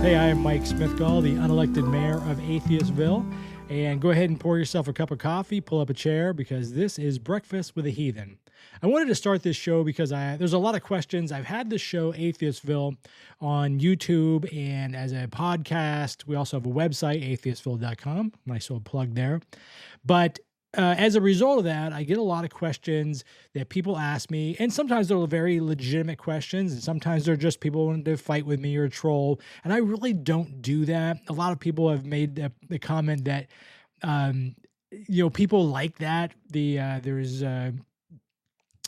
Hey, I am Mike Smithgall, the unelected mayor of Atheistville. And go ahead and pour yourself a cup of coffee, pull up a chair, because this is Breakfast with a Heathen. I wanted to start this show because there's a lot of questions. I've had this show, Atheistville, on YouTube and as a podcast. We also have a website, atheistville.com. Nice little plug there. But as a result of that, I get a lot of questions that people ask me, and sometimes they're very legitimate questions, and sometimes they're just people wanting to fight with me or troll, and I really don't do that. A lot of people have made the comment that, people like that. There's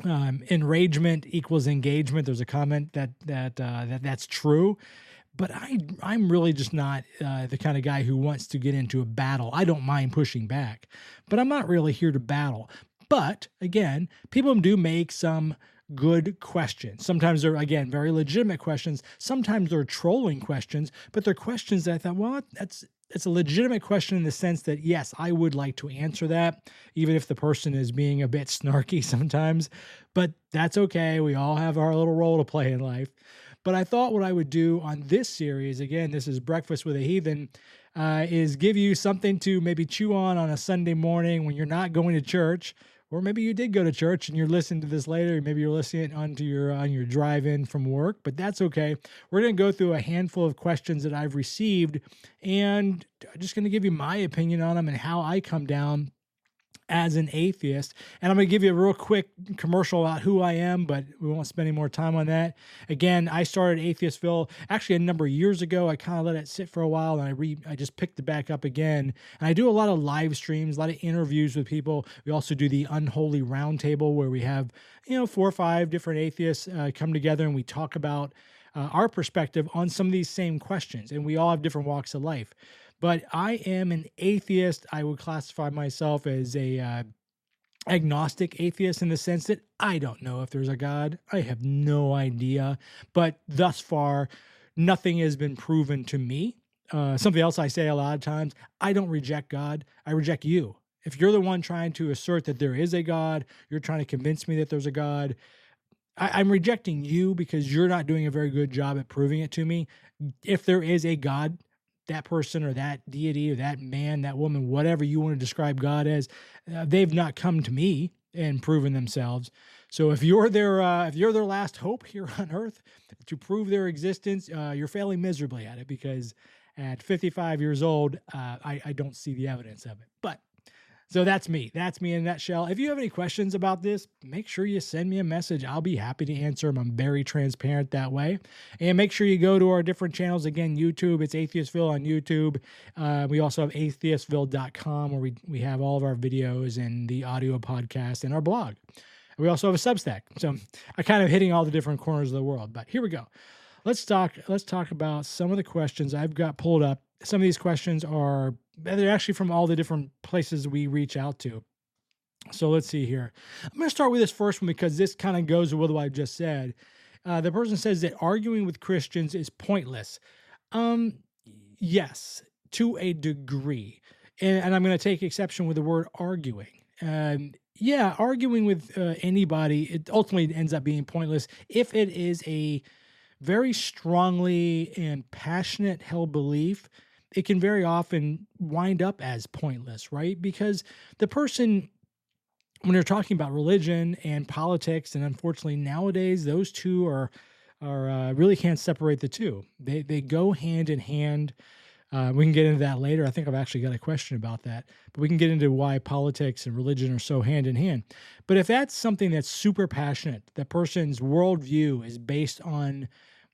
enragement equals engagement. There's a comment that's true. But I'm really just not the kind of guy who wants to get into a battle. I don't mind pushing back, but I'm not really here to battle. But again, people do make some good questions. Sometimes they're, again, very legitimate questions. Sometimes they're trolling questions, but they're questions that I thought, well, it's a legitimate question in the sense that, yes, I would like to answer that, even if the person is being a bit snarky sometimes. But that's okay. We all have our little role to play in life. But I thought what I would do on this series, again, this is Breakfast with a Heathen, is give you something to maybe chew on a Sunday morning when you're not going to church, or maybe you did go to church and you're listening to this later. Maybe you're listening on your drive-in from work, but that's okay. We're going to go through a handful of questions that I've received, and I'm just going to give you my opinion on them and how I come down as an atheist. And I'm going to give you a real quick commercial about who I am, but we won't spend any more time on that. Again, I started Atheistville actually a number of years ago. I kind of let it sit for a while, and I just picked it back up again. And I do a lot of live streams, a lot of interviews with people. We also do the Unholy Roundtable, where we have 4 or 5 different atheists come together and we talk about our perspective on some of these same questions. And we all have different walks of life. But I am an atheist. I would classify myself as a agnostic atheist in the sense that I don't know if there's a God. I have no idea. But thus far, nothing has been proven to me. Something else I say a lot of times, I don't reject God. I reject you. If you're the one trying to assert that there is a God, you're trying to convince me that there's a God, I'm rejecting you because you're not doing a very good job at proving it to me. If there is a God, that person or that deity or that man, that woman, whatever you want to describe God as, they've not come to me and proven themselves. So if you're their last hope here on earth to prove their existence, you're failing miserably at it, because at 55 years old, I don't see the evidence of it. But so that's me. That's me in a nutshell. If you have any questions about this, make sure you send me a message. I'll be happy to answer them. I'm very transparent that way. And make sure you go to our different channels. Again, YouTube, it's Atheistville on YouTube. We also have atheistville.com, where we have all of our videos and the audio podcast and our blog. We also have a Substack. So I'm kind of hitting all the different corners of the world. But here we go. Let's talk about some of the questions I've got pulled up. Some of these questions they're actually from all the different places we reach out to. So let's see here. I'm going to start with this first one because this kind of goes with what I just said. The person says that arguing with Christians is pointless. Yes, to a degree. And I'm going to take exception with the word arguing. Arguing with anybody, it ultimately ends up being pointless if it is a very strongly and passionate held belief. It can very often wind up as pointless, right? Because the person, when they're talking about religion and politics, and unfortunately nowadays those two are really can't separate the two. They go hand in hand. We can get into that later. I think I've actually got a question about that, but we can get into why politics and religion are so hand in hand. But if that's something that's super passionate, that person's worldview is based on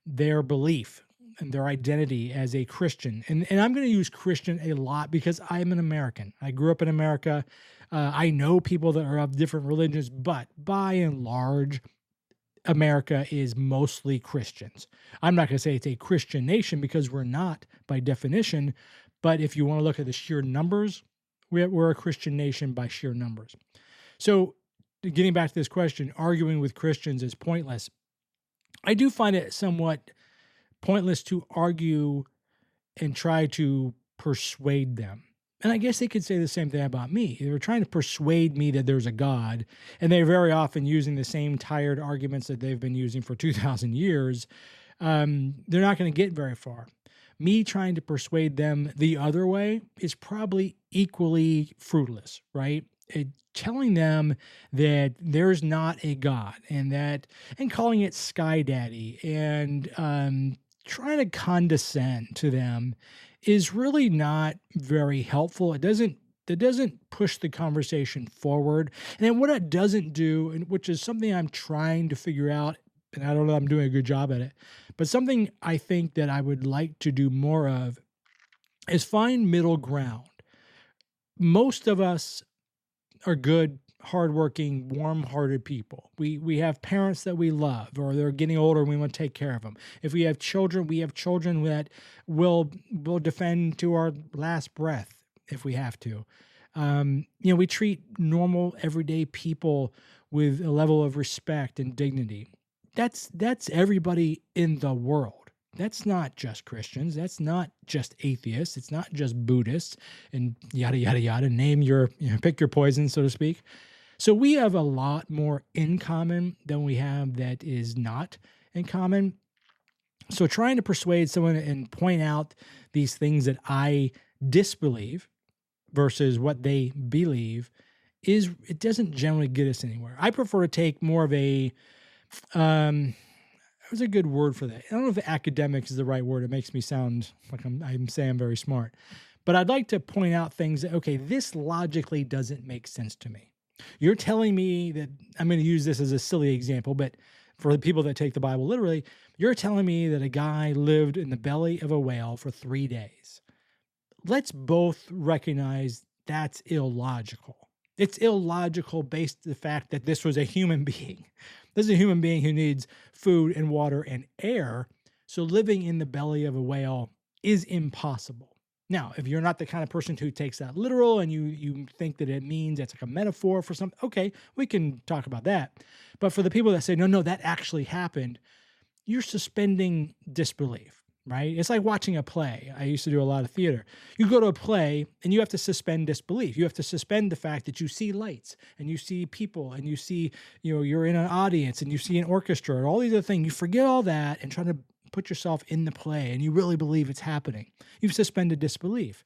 their belief and their identity as a Christian. And I'm going to use Christian a lot because I'm an American. I grew up in America. I know people that are of different religions, but by and large, America is mostly Christians. I'm not going to say it's a Christian nation because we're not by definition, but if you want to look at the sheer numbers, we're a Christian nation by sheer numbers. So getting back to this question, arguing with Christians is pointless. I do find it somewhat pointless to argue and try to persuade them. And I guess they could say the same thing about me. They were trying to persuade me that there's a God, and they're very often using the same tired arguments that they've been using for 2,000 years. They're not going to get very far. me trying to persuade them the other way is probably equally fruitless, right? Telling them that there's not a God and calling it Sky Daddy and trying to condescend to them is really not very helpful. It doesn't push the conversation forward. And then what it doesn't do, and which is something I'm trying to figure out, and I don't know if I'm doing a good job at it, but something I think that I would like to do more of is find middle ground. Most of us are good, hardworking, warm-hearted people. We have parents that we love, or they're getting older and we want to take care of them. If we have children that will defend to our last breath if we have to. We treat normal, everyday people with a level of respect and dignity. That's everybody in the world. That's not just Christians. That's not just atheists. It's not just Buddhists and yada, yada, yada. Pick your poison, so to speak. So we have a lot more in common than we have that is not in common. So trying to persuade someone and point out these things that I disbelieve versus what they believe it doesn't generally get us anywhere. I prefer to take more of a, what's a good word for that? I don't know if academic is the right word. It makes me sound like I'm saying I'm very smart. But I'd like to point out things that, okay, this logically doesn't make sense to me. You're telling me that, I'm going to use this as a silly example, but for the people that take the Bible literally, you're telling me that a guy lived in the belly of a whale for 3 days. Let's both recognize that's illogical. It's illogical based on the fact that this was a human being. This is a human being who needs food and water and air. So living in the belly of a whale is impossible. Now, if you're not the kind of person who takes that literal and you think that it means it's like a metaphor for something, okay, we can talk about that. But for the people that say, no, that actually happened, you're suspending disbelief, right? It's like watching a play. I used to do a lot of theater. You go to a play and you have to suspend disbelief. You have to suspend the fact that you see lights and you see people and you see, you're in an audience and you see an orchestra and all these other things. You forget all that and try to put yourself in the play and you really believe it's happening. You've suspended disbelief.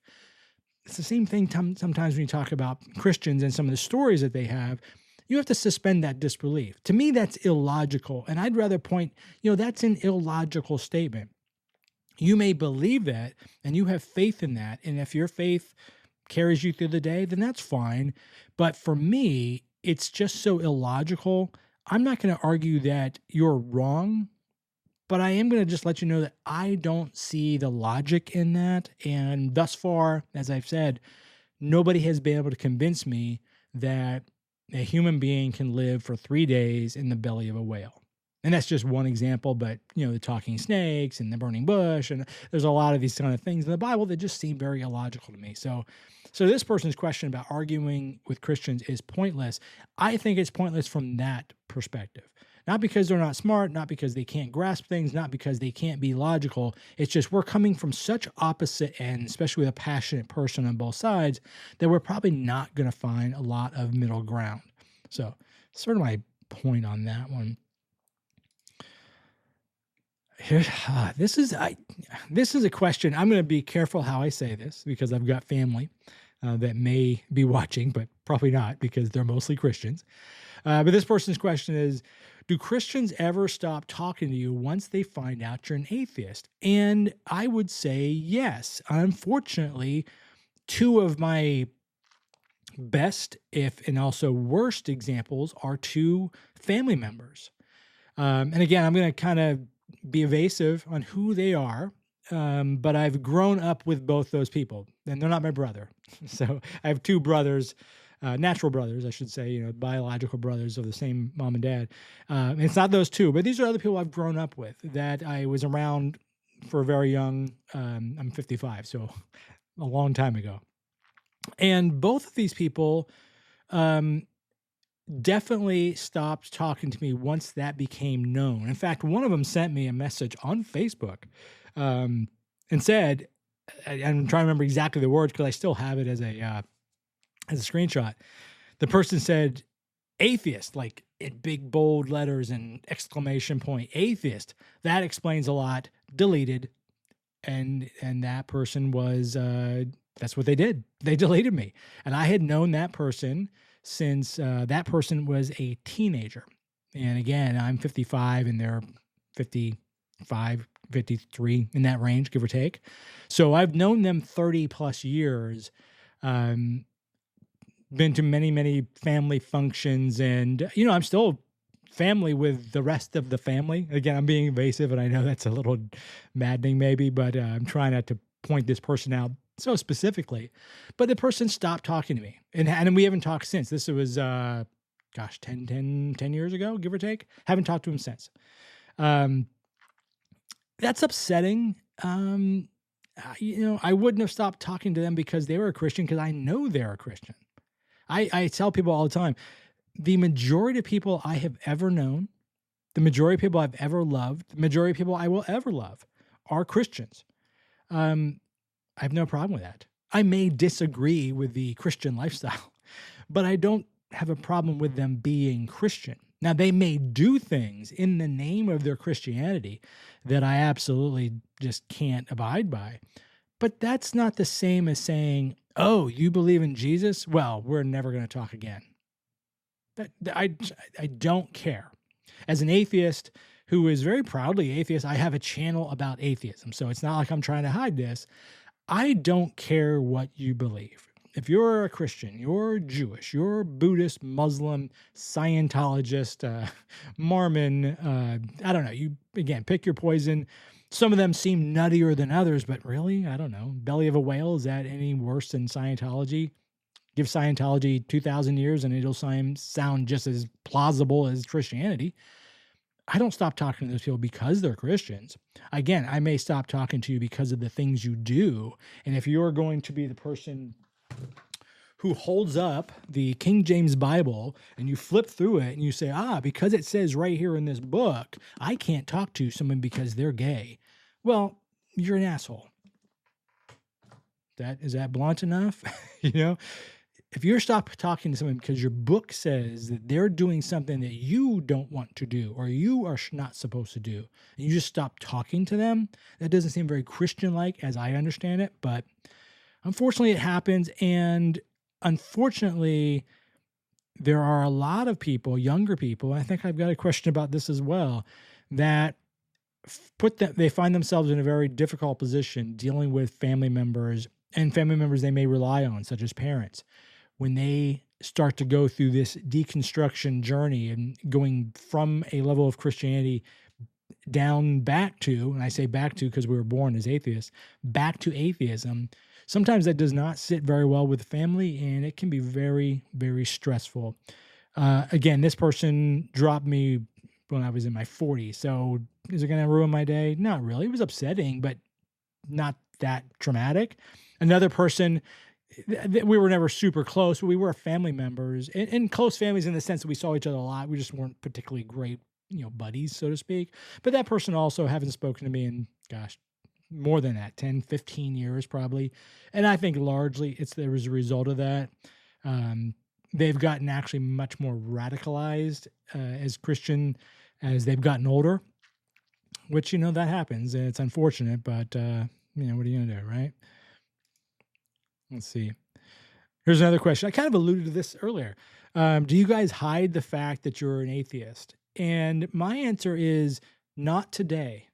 It's the same thing sometimes when you talk about Christians and some of the stories that they have. You have to suspend that disbelief. To me, that's illogical. And I'd rather point, that's an illogical statement. You may believe that and you have faith in that. And if your faith carries you through the day, then that's fine. But for me, it's just so illogical. I'm not going to argue that you're wrong, but I am going to just let you know that I don't see the logic in that. And thus far, as I've said, nobody has been able to convince me that a human being can live for 3 days in the belly of a whale. And that's just one example, but, the talking snakes and the burning bush, and there's a lot of these kind of things in the Bible that just seem very illogical to me. So this person's question about arguing with Christians is pointless. I think it's pointless from that perspective. Not because they're not smart, not because they can't grasp things, not because they can't be logical. It's just we're coming from such opposite ends, especially with a passionate person on both sides, that we're probably not going to find a lot of middle ground. So sort of my point on that one. This is a question. I'm going to be careful how I say this because I've got family that may be watching, but probably not because they're mostly Christians. But this person's question is, do Christians ever stop talking to you once they find out you're an atheist? And I would say yes. Unfortunately, two of my best, and also worst examples are two family members. And again, I'm going to kind of be evasive on who they are, but I've grown up with both those people, and they're not my brother. So I have two brothers, natural brothers, I should say, biological brothers of the same mom and dad. And it's not those two, but these are other people I've grown up with that I was around for very young. I'm 55, so a long time ago. And both of these people definitely stopped talking to me once that became known. In fact, one of them sent me a message on Facebook and said, I'm trying to remember exactly the words because I still have it as a screenshot. The person said, atheist, like in big bold letters and exclamation point, atheist. That explains a lot. Deleted. And that person was, that's what they did. They deleted me. And I had known that person since that person was a teenager. And again, I'm 55 and they're 55, 53, in that range, give or take. So I've known them 30 plus years, been to many, many family functions, and, you know, I'm still family with the rest of the family. Again, I'm being evasive, and I know that's a little maddening maybe, but I'm trying not to point this person out so specifically. But the person stopped talking to me, and we haven't talked since. This was, 10 years ago, give or take. Haven't talked to him since. That's upsetting. You know, I wouldn't have stopped talking to them because they were a Christian, because I know they're a Christian. I tell people all the time, the majority of people I have ever known, the majority of people I've ever loved, the majority of people I will ever love are Christians. I have no problem with that. I may disagree with the Christian lifestyle, but I don't have a problem with them being Christian. Now, they may do things in the name of their Christianity that I absolutely just can't abide by. But that's not the same as saying, oh, you believe in Jesus? Well, we're never going to talk again. I don't care. As an atheist who is very proudly atheist, I have a channel about atheism. So it's not like I'm trying to hide this. I don't care what you believe. If you're a Christian, you're Jewish, you're Buddhist, Muslim, Scientologist, Mormon, I don't know. You, again, pick your poison. Some of them seem nuttier than others, but really, I don't know. Belly of a whale, is that any worse than Scientology? Give Scientology 2,000 years and it'll sound just as plausible as Christianity. I don't stop talking to those people because they're Christians. Again, I may stop talking to you because of the things you do. And if you're going to be the person who holds up the King James Bible and you flip through it and you say, because it says right here in this book, I can't talk to someone because they're gay. Well, you're an asshole. Is that blunt enough? You know, if you're stop talking to someone because your book says that they're doing something that you don't want to do or you are not supposed to do, and you just stop talking to them, that doesn't seem very Christian-like as I understand it, but unfortunately it happens. And unfortunately, there are a lot of people, younger people, I think I've got a question about this as well, that they find themselves in a very difficult position dealing with family members and family members they may rely on, such as parents, when they start to go through this deconstruction journey and going from a level of Christianity down back to, and I say back to because we were born as atheists, back to atheism. Sometimes that does not sit very well with the family, and it can be very, very stressful. Again, this person dropped me when I was in my 40s, so is it going to ruin my day? Not really. It was upsetting, but not that traumatic. Another person, we were never super close, but we were family members, and close families in the sense that we saw each other a lot. We just weren't particularly great, buddies, so to speak. But that person also haven't spoken to me in, more than that, 10, 15 years probably. And I think largely there was a result of that. They've gotten actually much more radicalized as Christian as they've gotten older, which, that happens. And it's unfortunate, but, what are you going to do, right? Let's see. Here's another question. I kind of alluded to this earlier. Do you guys hide the fact that you're an atheist? And my answer is not today.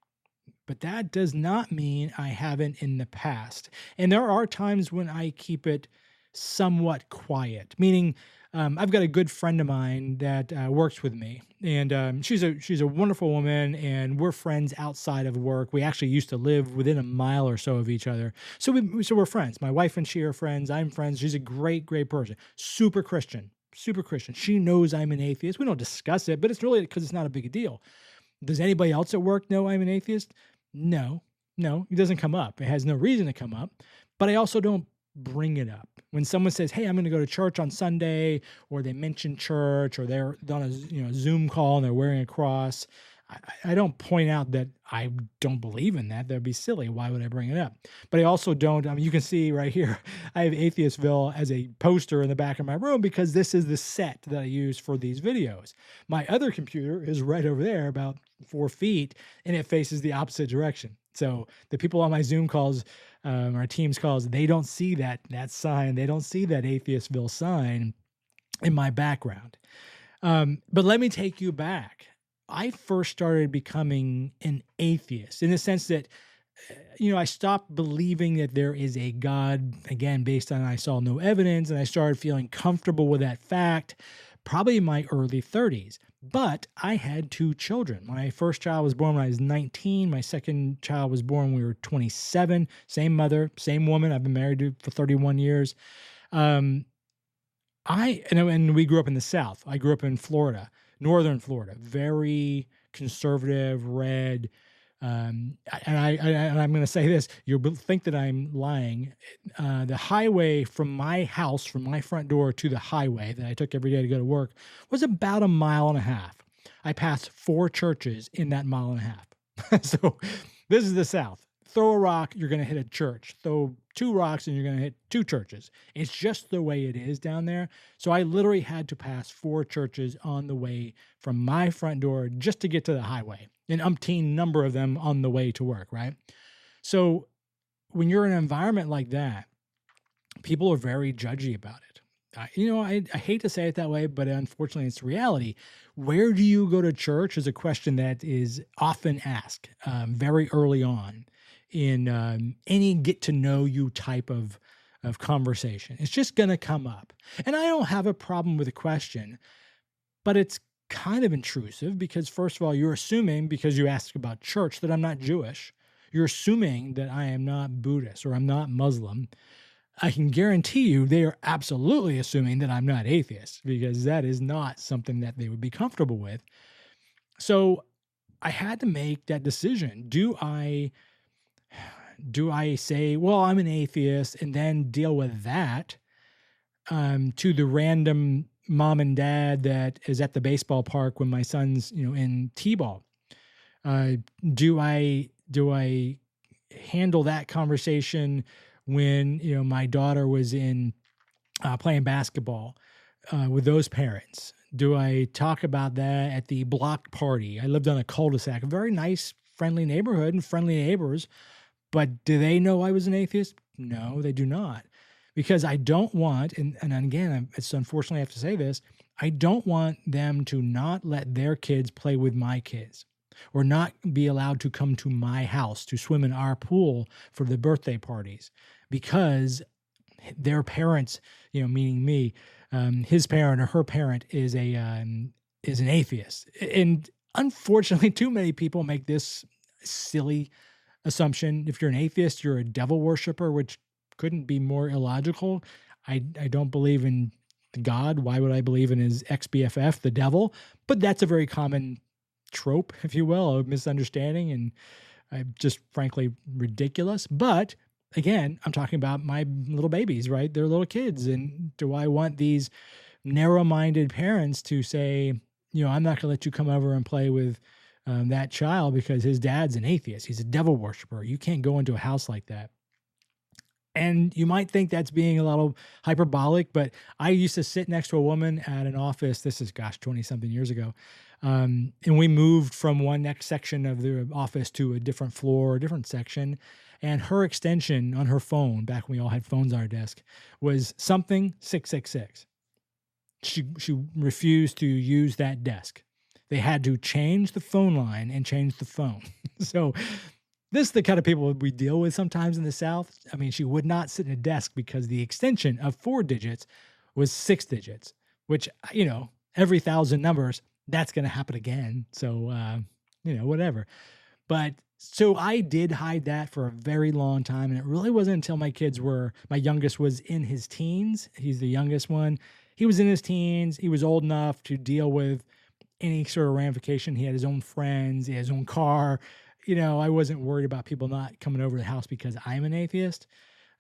But that does not mean I haven't in the past. And there are times when I keep it somewhat quiet, meaning I've got a good friend of mine that works with me, and she's a wonderful woman, and we're friends outside of work. We actually used to live within a mile or so of each other. So we're friends. My wife and she are friends. I'm friends. She's a great, great person. Super Christian. She knows I'm an atheist. We don't discuss it, but it's really because it's not a big deal. Does anybody else at work know I'm an atheist? No, it doesn't come up. It has no reason to come up, but I also don't bring it up. When someone says, hey, I'm going to go to church on Sunday, or they mention church, or they're on a Zoom call and they're wearing a cross, I don't point out that I don't believe in that. That'd be silly. Why would I bring it up? But I also don't, you can see right here, I have Atheistville as a poster in the back of my room because this is the set that I use for these videos. My other computer is right over there about 4 feet, and it faces the opposite direction. So the people on my Zoom calls, or Teams calls, they don't see that sign. They don't see that Atheistville sign in my background. But let me take you back. I first started becoming an atheist in the sense that, I stopped believing that there is a God, again, based on I saw no evidence, and I started feeling comfortable with that fact probably in my early 30s. But I had 2 children. My first child was born when I was 19. My second child was born when we were 27. Same mother, same woman. I've been married to for 31 years. And we grew up in the South. I grew up in Florida, northern Florida, very conservative, red. And I'm going to say this, you'll think that I'm lying. The highway from my house, from my front door to the highway that I took every day to go to work was about 1.5 miles. I passed 4 churches in that 1.5 miles. So this is the South. Throw a rock, you're going to hit a church. Throw 2 rocks and you're going to hit 2 churches. It's just the way it is down there. So I literally had to pass 4 churches on the way from my front door just to get to the highway. An umpteen number of them on the way to work, right? So when you're in an environment like that, people are very judgy about it. I hate to say it that way, but unfortunately it's reality. Where do you go to church is a question that is often asked very early on in any get to know you type of conversation. It's just going to come up. And I don't have a problem with the question, but it's kind of intrusive because, first of all, you're assuming, because you asked about church, that I'm not Jewish. You're assuming that I am not Buddhist or I'm not Muslim. I can guarantee you they are absolutely assuming that I'm not atheist, because that is not something that they would be comfortable with. So I had to make that decision. Do I say, well, I'm an atheist, and then deal with that to the random mom and dad that is at the baseball park when my son's, in T-ball? Do I handle that conversation when, my daughter was in playing basketball with those parents? Do I talk about that at the block party? I lived on a cul-de-sac, a very nice, friendly neighborhood and friendly neighbors, but do they know I was an atheist? No, they do not. Because I don't want, and again, it's unfortunately I have to say this, I don't want them to not let their kids play with my kids, or not be allowed to come to my house to swim in our pool for the birthday parties, because their parents, meaning me, his parent or her parent is an atheist. And unfortunately, too many people make this silly assumption. If you're an atheist, you're a devil worshiper, which couldn't be more illogical. I don't believe in God. Why would I believe in his ex-BFF, the devil? But that's a very common trope, if you will, of misunderstanding, and just frankly ridiculous. But again, I'm talking about my little babies, right? They're little kids. And do I want these narrow-minded parents to say, I'm not going to let you come over and play with that child because his dad's an atheist. He's a devil worshiper. You can't go into a house like that. And you might think that's being a little hyperbolic, but I used to sit next to a woman at an office. This is, 20-something years ago. And we moved from one next section of the office to a different floor, a different section. And her extension on her phone, back when we all had phones on our desk, was something 666. She refused to use that desk. They had to change the phone line and change the phone. So this is the kind of people we deal with sometimes in the South. I mean, she would not sit in a desk because the extension of 4 digits was 6 digits, which, every 1,000 numbers, that's going to happen again. So, whatever. But so I did hide that for a very long time. And it really wasn't until my youngest was in his teens. He's the youngest one. He was in his teens. He was old enough to deal with any sort of ramification. He had his own friends, he had his own car. I wasn't worried about people not coming over to the house because I'm an atheist.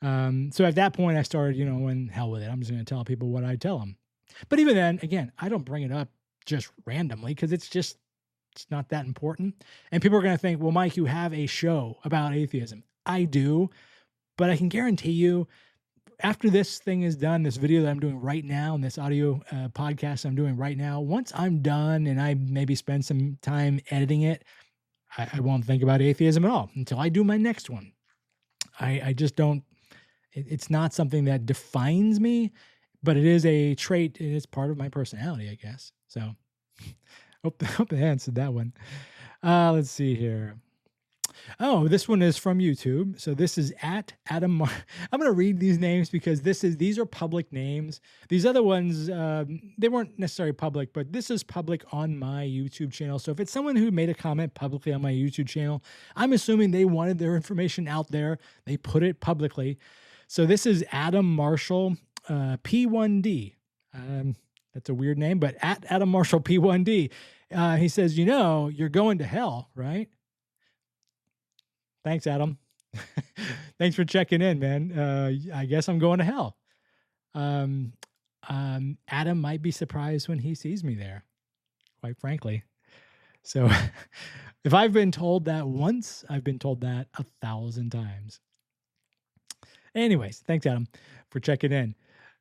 So at that point I started, when hell with it, I'm just going to tell people what I tell them. But even then, again, I don't bring it up just randomly because it's not that important. And people are going to think, well, Mike, you have a show about atheism. I do, but I can guarantee you, after this thing is done, this video that I'm doing right now and this audio podcast I'm doing right now, once I'm done and I maybe spend some time editing it, I won't think about atheism at all until I do my next one. I just don't, it's not something that defines me, but it is a trait. It is part of my personality, I guess. So hope I answered that one. Let's see here. Oh, this one is from YouTube. So this is at Adam. I'm going to read these names because these are public names. These other ones, they weren't necessarily public, but this is public on my YouTube channel. So if it's someone who made a comment publicly on my YouTube channel, I'm assuming they wanted their information out there. They put it publicly. So this is Adam Marshall, P1D. That's a weird name, but at Adam Marshall, P1D. He says, you're going to hell, right? Thanks, Adam. Thanks for checking in, man. I guess I'm going to hell. Adam might be surprised when he sees me there, quite frankly. So if I've been told that once, I've been told that 1,000 times. Anyways, thanks, Adam, for checking in.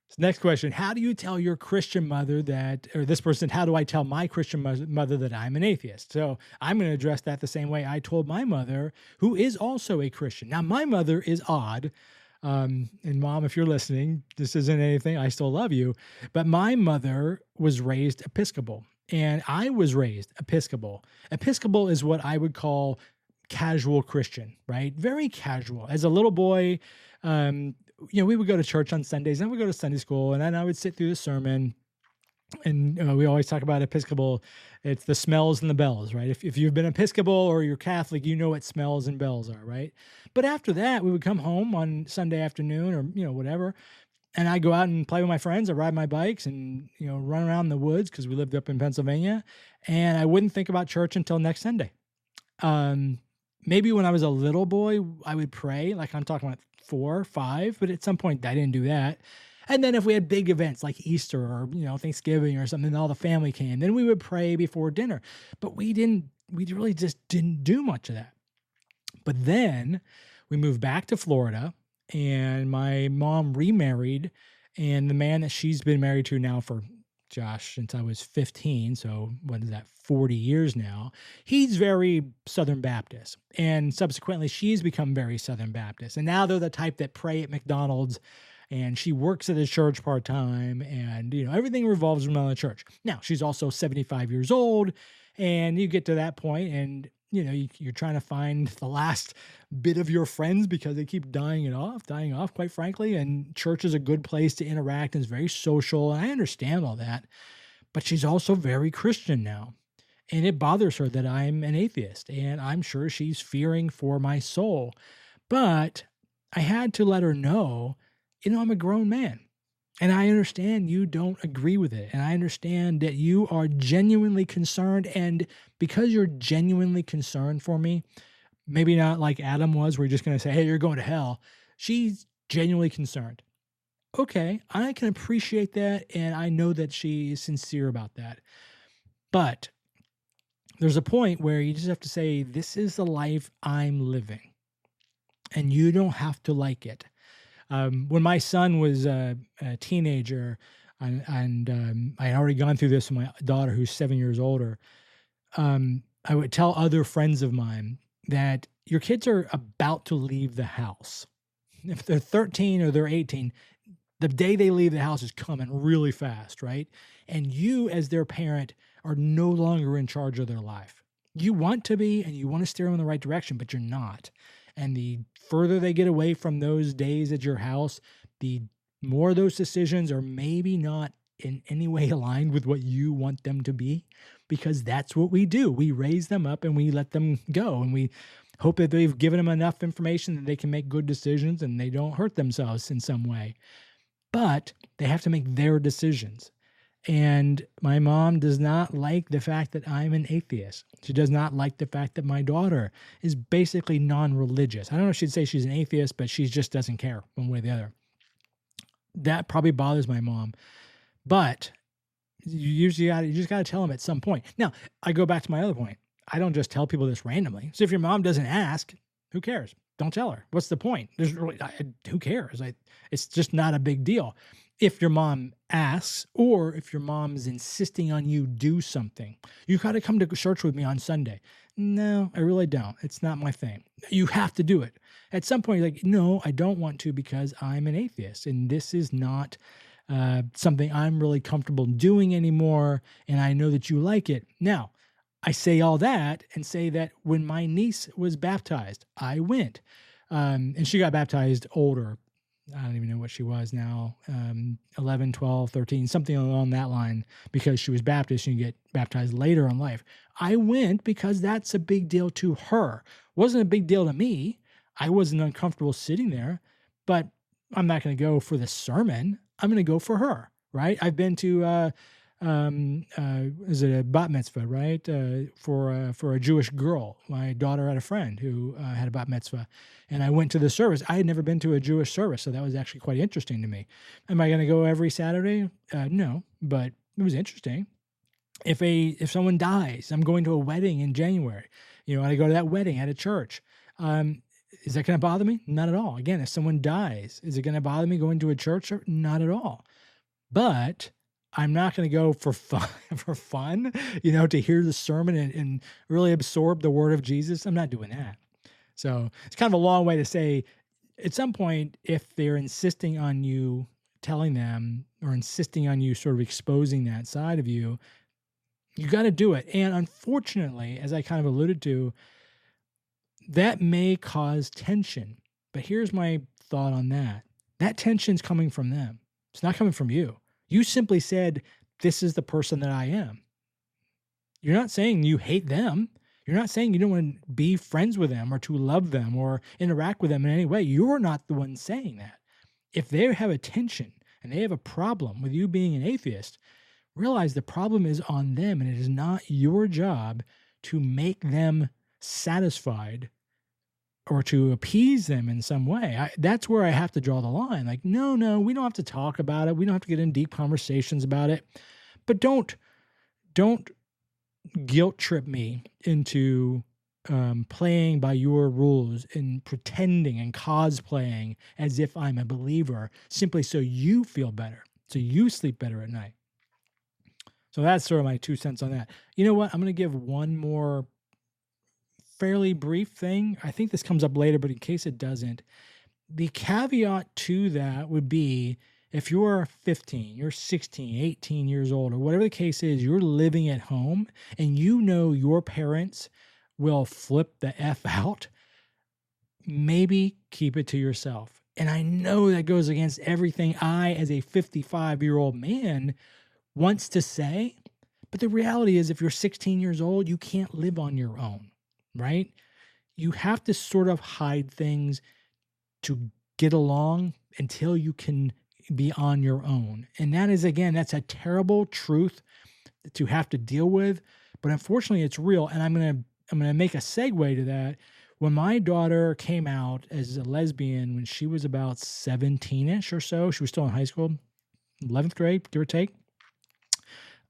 So next question, how do you tell your Christian mother how do I tell my Christian mother that I'm an atheist? So I'm going to address that the same way I told my mother, who is also a Christian. Now, my mother is odd. And Mom, if you're listening, this isn't anything, I still love you. But my mother was raised Episcopal, and I was raised Episcopal. Episcopal is what I would call casual Christian, right? Very casual. As a little boy, we would go to church on Sundays, and we go to Sunday school, and then I would sit through the sermon. And we always talk about Episcopal. It's the smells and the bells, right? If you've been Episcopal or you're Catholic, you know what smells and bells are, right? But after that, we would come home on Sunday afternoon or, whatever. And I'd go out and play with my friends. I'd ride my bikes and, run around the woods because we lived up in Pennsylvania. And I wouldn't think about church until next Sunday. Maybe when I was a little boy, I would pray, like I'm talking about 4 or 5, but at some point I didn't do that. And then if we had big events like Easter or, Thanksgiving or something, all the family came, then we would pray before dinner. But we really just didn't do much of that. But then we moved back to Florida, and my mom remarried, and the man that she's been married to now for, since I was 15, so what is that, 40 years now, he's very Southern Baptist. And subsequently, she's become very Southern Baptist. And now they're the type that pray at McDonald's, and she works at a church part-time, and, everything revolves around the church. Now, she's also 75 years old, and you get to that point, and, you're trying to find the last bit of your friends because they keep dying off, quite frankly, and church is a good place to interact, and it's very social, and I understand all that, but she's also very Christian now, and it bothers her that I'm an atheist, and I'm sure she's fearing for my soul, but I had to let her know, I'm a grown man, and I understand you don't agree with it, and I understand that you are genuinely concerned, and because you're genuinely concerned for me, maybe not like Adam was, where you're just going to say, hey, you're going to hell. She's genuinely concerned. Okay, I can appreciate that, and I know that she is sincere about that. But there's a point where you just have to say, this is the life I'm living, and you don't have to like it. When my son was a teenager, and I had already gone through this with my daughter, who's 7 years older, I would tell other friends of mine that your kids are about to leave the house. If they're 13 or they're 18, the day they leave the house is coming really fast, right? And you, as their parent, are no longer in charge of their life. You want to be, and you want to steer them in the right direction, but you're not. And the further they get away from those days at your house, the more those decisions are maybe not in any way aligned with what you want them to be, because that's what we do. We raise them up and we let them go, and we hope that they've given them enough information that they can make good decisions and they don't hurt themselves in some way. But they have to make their decisions. And my mom does not like the fact that I'm an atheist. She does not like the fact that my daughter is basically non-religious. I don't know if she'd say she's an atheist, but she just doesn't care one way or the other. That probably bothers my mom. But you just got to tell them at some point. Now, I go back to my other point. I don't just tell people this randomly. So if your mom doesn't ask, who cares? Don't tell her. What's the point? Who cares? It's just not a big deal. if your mom asks, or if your mom is insisting on you do something. You got to come to church with me on Sunday. No, I really don't. It's not my thing. You have to do it. At some point, you're like, no, I don't want to because I'm an atheist and this is not something I'm really comfortable doing anymore. And I know that you like it. Now, I say all that and say that when my niece was baptized, I went. And she got baptized older. I don't even know what she was now, 11, 12, 13, something along that line, because she was Baptist and you get baptized later in life. I went because that's a big deal to her. Wasn't a big deal to me. I wasn't uncomfortable sitting there, but I'm not going to go for the sermon. I'm going to go for her, right? I've been to, is it a bat mitzvah, right? For a Jewish girl. My daughter had a friend who had a bat mitzvah, and I went to the service. I had never been to a Jewish service, so that was actually quite interesting to me. Am I going to go every Saturday? No, but it was interesting. If someone dies, I'm going to a wedding in January. I go to that wedding at a church. Is that going to bother me? Not at all. Again, if someone dies, is it going to bother me going to a church? Not at all. But I'm not going to go for fun, to hear the sermon and really absorb the word of Jesus. I'm not doing that. So it's kind of a long way to say, at some point, if they're insisting on you telling them or insisting on you sort of exposing that side of you, you got to do it. And unfortunately, as I kind of alluded to, that may cause tension. But here's my thought on that. That tension's coming from them. It's not coming from you. You simply said, this is the person that I am. You're not saying you hate them. You're not saying you don't want to be friends with them or to love them or interact with them in any way. You're not the one saying that. If they have a tension and they have a problem with you being an atheist, realize the problem is on them, and it is not your job to make them satisfied or to appease them in some way. That's where I have to draw the line. Like, no, we don't have to talk about it. We don't have to get in deep conversations about it. But don't guilt trip me into playing by your rules and pretending and cosplaying as if I'm a believer simply so you feel better, so you sleep better at night. So that's sort of my 2 cents on that. You know what? I'm going to give one more fairly brief thing. I think this comes up later, but in case it doesn't, the caveat to that would be if you're 15, you're 16, 18 years old, or whatever the case is, you're living at home and your parents will flip the F out, maybe keep it to yourself. And I know that goes against everything I, as a 55-year-old man, wants to say, but the reality is if you're 16 years old, you can't live on your own. Right? You have to sort of hide things to get along until you can be on your own. And that is, again, that's a terrible truth to have to deal with, but unfortunately it's real. And I'm going to make a segue to that. When my daughter came out as a lesbian when she was about 17-ish or so, she was still in high school, 11th grade, give or take.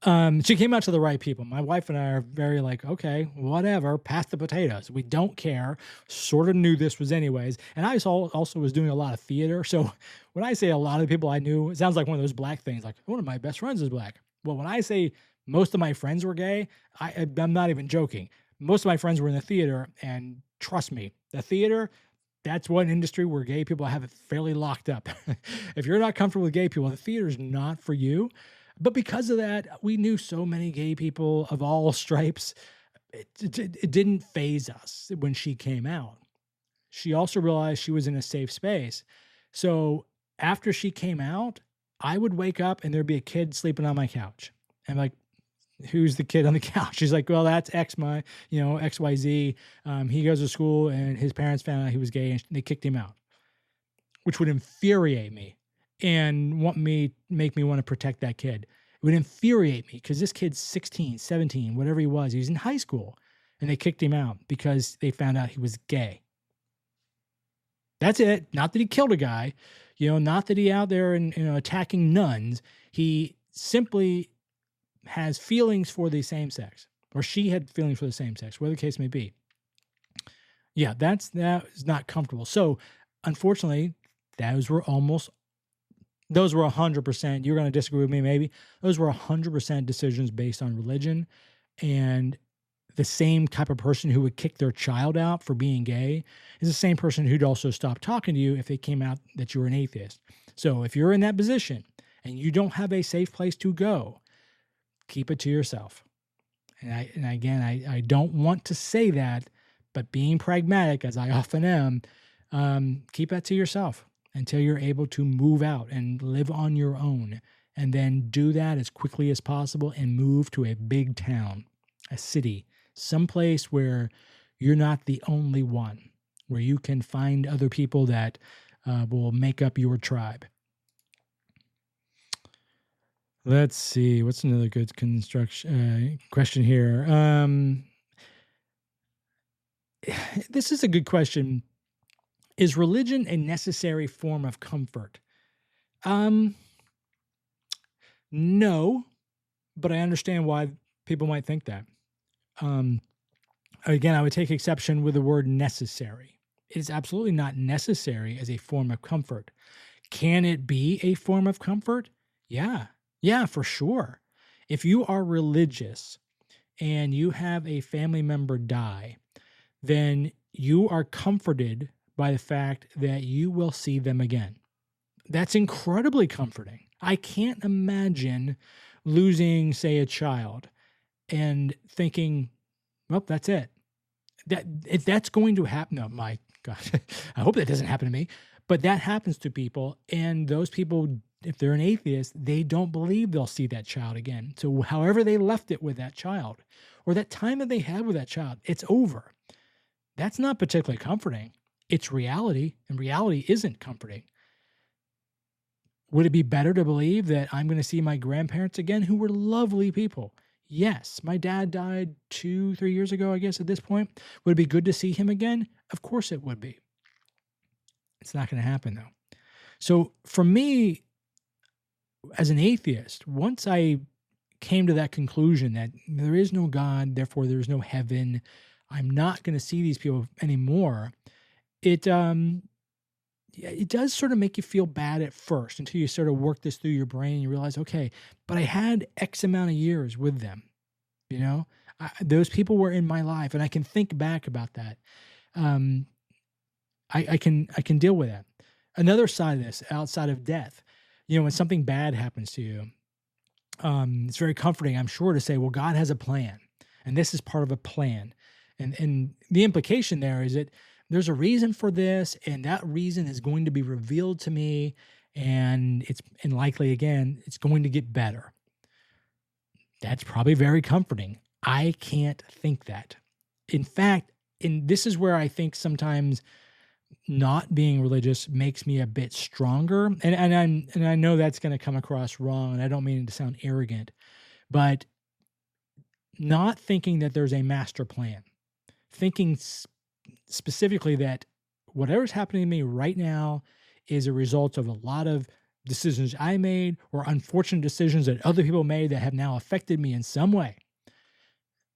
She came out to the right people. My wife and I are very like, okay, whatever, pass the potatoes. We don't care. Sort of knew this was anyways. And I also was doing a lot of theater. So when I say a lot of the people I knew, it sounds like one of those black things. Like one of my best friends is black. Well, when I say most of my friends were gay, I'm not even joking. Most of my friends were in the theater, and trust me, the theater, that's one industry where gay people have it fairly locked up. If you're not comfortable with gay people, the theater is not for you. But because of that, we knew so many gay people of all stripes. It didn't faze us when she came out. She also realized she was in a safe space. So after she came out, I would wake up and there'd be a kid sleeping on my couch. I'm like, who's the kid on the couch? She's like, well, that's XYZ. He goes to school and his parents found out he was gay and they kicked him out, which would infuriate me and make me want to protect that kid. It would infuriate me because this kid's 16, 17, whatever he was in high school, and they kicked him out because they found out he was gay. That's it. Not that he killed a guy, not that he out there and attacking nuns. He simply has feelings for the same sex, or she had feelings for the same sex, whatever the case may be. Yeah, that is not comfortable. So unfortunately, those were almost Those were 100%. You're going to disagree with me, maybe. Those were 100% decisions based on religion. And the same type of person who would kick their child out for being gay is the same person who'd also stop talking to you if it came out that you were an atheist. So if you're in that position and you don't have a safe place to go, keep it to yourself. And I don't want to say that, but being pragmatic, as I often am, keep that to yourself until you're able to move out and live on your own, and then do that as quickly as possible and move to a big town, a city, someplace where you're not the only one, where you can find other people that will make up your tribe. Let's see. What's another good question here? This is a good question. Is religion a necessary form of comfort? No, but I understand why people might think that. Again, I would take exception with the word necessary. It is absolutely not necessary as a form of comfort. Can it be a form of comfort? Yeah, for sure. If you are religious and you have a family member die, then you are comforted by the fact that you will see them again. That's incredibly comforting. I can't imagine losing, say, a child and thinking, well, that's it. If that's going to happen, no, my God, I hope that doesn't happen to me, but that happens to people. And those people, if they're an atheist, they don't believe they'll see that child again. So however they left it with that child, or that time that they had with that child, it's over. That's not particularly comforting. It's reality, and reality isn't comforting. Would it be better to believe that I'm going to see my grandparents again, who were lovely people? Yes. My dad died 2-3 years ago, I guess, at this point. Would it be good to see him again? Of course it would be. It's not going to happen, though. So for me, as an atheist, once I came to that conclusion that there is no God, therefore there is no heaven, I'm not going to see these people anymore, it does sort of make you feel bad at first until you sort of work this through your brain and you realize, okay, but I had X amount of years with them. You know, those people were in my life, and I can think back about that. I can deal with that. Another side of this, outside of death, you know, when something bad happens to you, it's very comforting, I'm sure, to say, well, God has a plan, and this is part of a plan. And the implication there is that there's a reason for this, and that reason is going to be revealed to me, and likely, again, it's going to get better. That's probably very comforting. I can't think that. In fact, this is where I think sometimes not being religious makes me a bit stronger. And I know that's going to come across wrong, and I don't mean it to sound arrogant, but not thinking that there's a master plan, thinking specifically that whatever's happening to me right now is a result of a lot of decisions I made or unfortunate decisions that other people made that have now affected me in some way.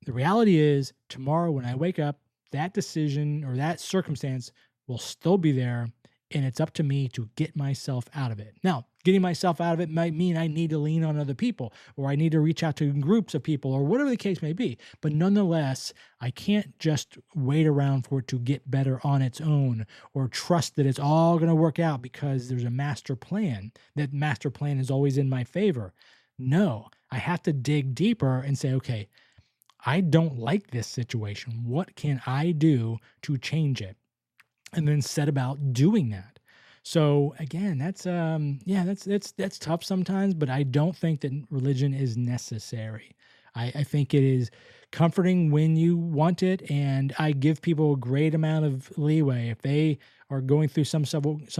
The reality is, tomorrow when I wake up, that decision or that circumstance will still be there, and it's up to me to get myself out of it. Now, getting myself out of it might mean I need to lean on other people, or I need to reach out to groups of people, or whatever the case may be. But nonetheless, I can't just wait around for it to get better on its own, or trust that it's all going to work out because there's a master plan. That master plan is always in my favor. No, I have to dig deeper and say, okay, I don't like this situation. What can I do to change it? And then set about doing that. So again, that's tough sometimes, but I don't think that religion is necessary. I think it is comforting when you want it, and I give people a great amount of leeway if they are going through some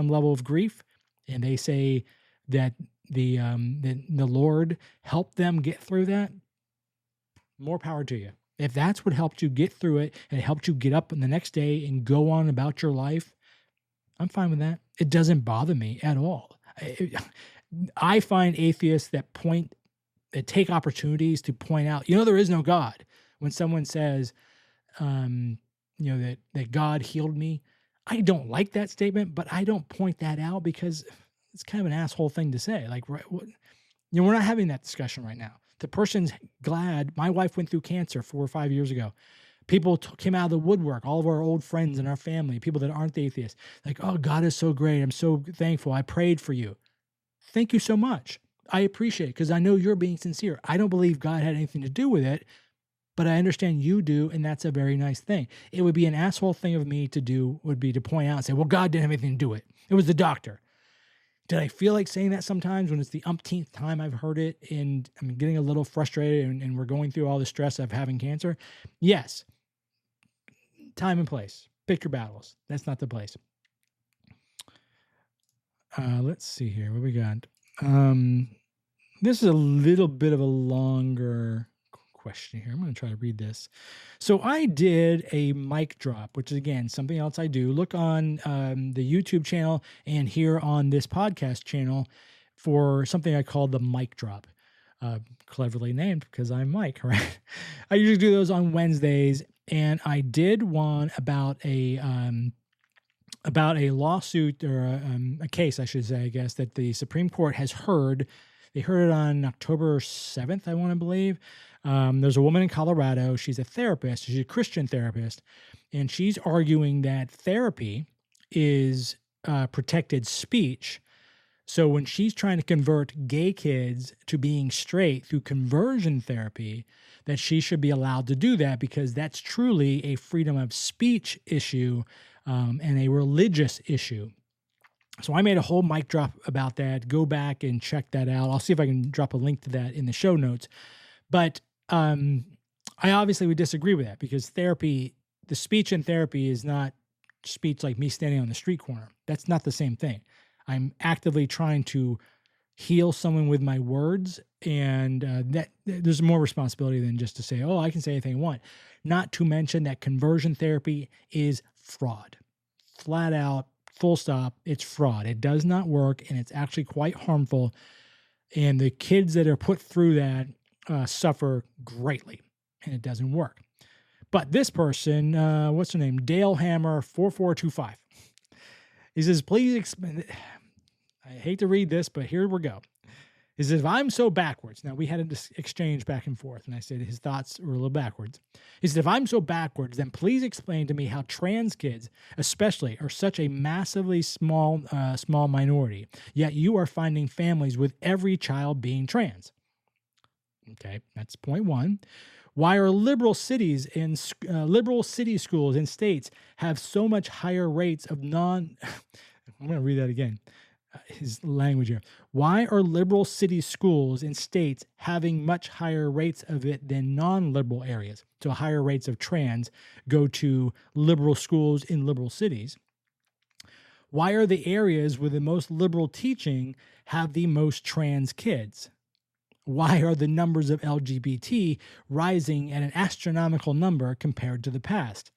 level of grief, and they say that the Lord helped them get through that. More power to you. If that's what helped you get through it and it helped you get up the next day and go on about your life, I'm fine with that. It doesn't bother me at all. I find atheists that take opportunities to point out, there is no God. When someone says, that God healed me, I don't like that statement, but I don't point that out because it's kind of an asshole thing to say. Like, right, we're not having that discussion right now. The person's glad. My wife went through cancer 4 or 5 years ago. People came out of the woodwork, all of our old friends in our family, people that aren't atheists, like, oh, God is so great. I'm so thankful. I prayed for you. Thank you so much. I appreciate it because I know you're being sincere. I don't believe God had anything to do with it, but I understand you do, and that's a very nice thing. It would be an asshole thing of me to do, would be to point out and say, well, God didn't have anything to do with it. It was the doctor. Did I feel like saying that sometimes when it's the umpteenth time I've heard it and I'm getting a little frustrated and we're going through all the stress of having cancer? Yes. Time and place. Pick your battles. That's not the place. Let's see here. What we got? This is a little bit of a longer question here. I'm going to try to read this. So I did a mic drop, which is, again, something else I do. Look on the YouTube channel and here on this podcast channel for something I call the mic drop. Cleverly named because I'm Mike, right? I usually do those on Wednesdays, and I did one about a lawsuit or a case, I should say, I guess, that the Supreme Court has heard. They heard it on October 7th, I want to believe. There's a woman in Colorado. She's a therapist. She's a Christian therapist, and she's arguing that therapy is protected speech. So when she's trying to convert gay kids to being straight through conversion therapy, that she should be allowed to do that because that's truly a freedom of speech issue and a religious issue. So I made a whole mic drop about that. Go back and check that out. I'll see if I can drop a link to that in the show notes. But I obviously would disagree with that because therapy, the speech in therapy is not speech like me standing on the street corner. That's not the same thing. I'm actively trying to heal someone with my words, and that there's more responsibility than just to say, oh, I can say anything I want. Not to mention that conversion therapy is fraud. Flat out, full stop, it's fraud. It does not work, and it's actually quite harmful. And the kids that are put through that suffer greatly, and it doesn't work. But this person, what's her name? Dale Hammer 4425. He says, please explain. I hate to read this, but here we go. He says, if I'm so backwards, now we had an exchange back and forth, and I said his thoughts were a little backwards. He said, if I'm so backwards, then please explain to me how trans kids, especially, are such a massively small minority, yet you are finding families with every child being trans. Okay, that's point one. Why are liberal cities and liberal city schools in states have so much higher rates of I'm going to read that again. His language here. Why are liberal city schools in states having much higher rates of it than non-liberal areas? So higher rates of trans go to liberal schools in liberal cities. Why are the areas with the most liberal teaching have the most trans kids? Why are the numbers of LGBT rising at an astronomical number compared to the past?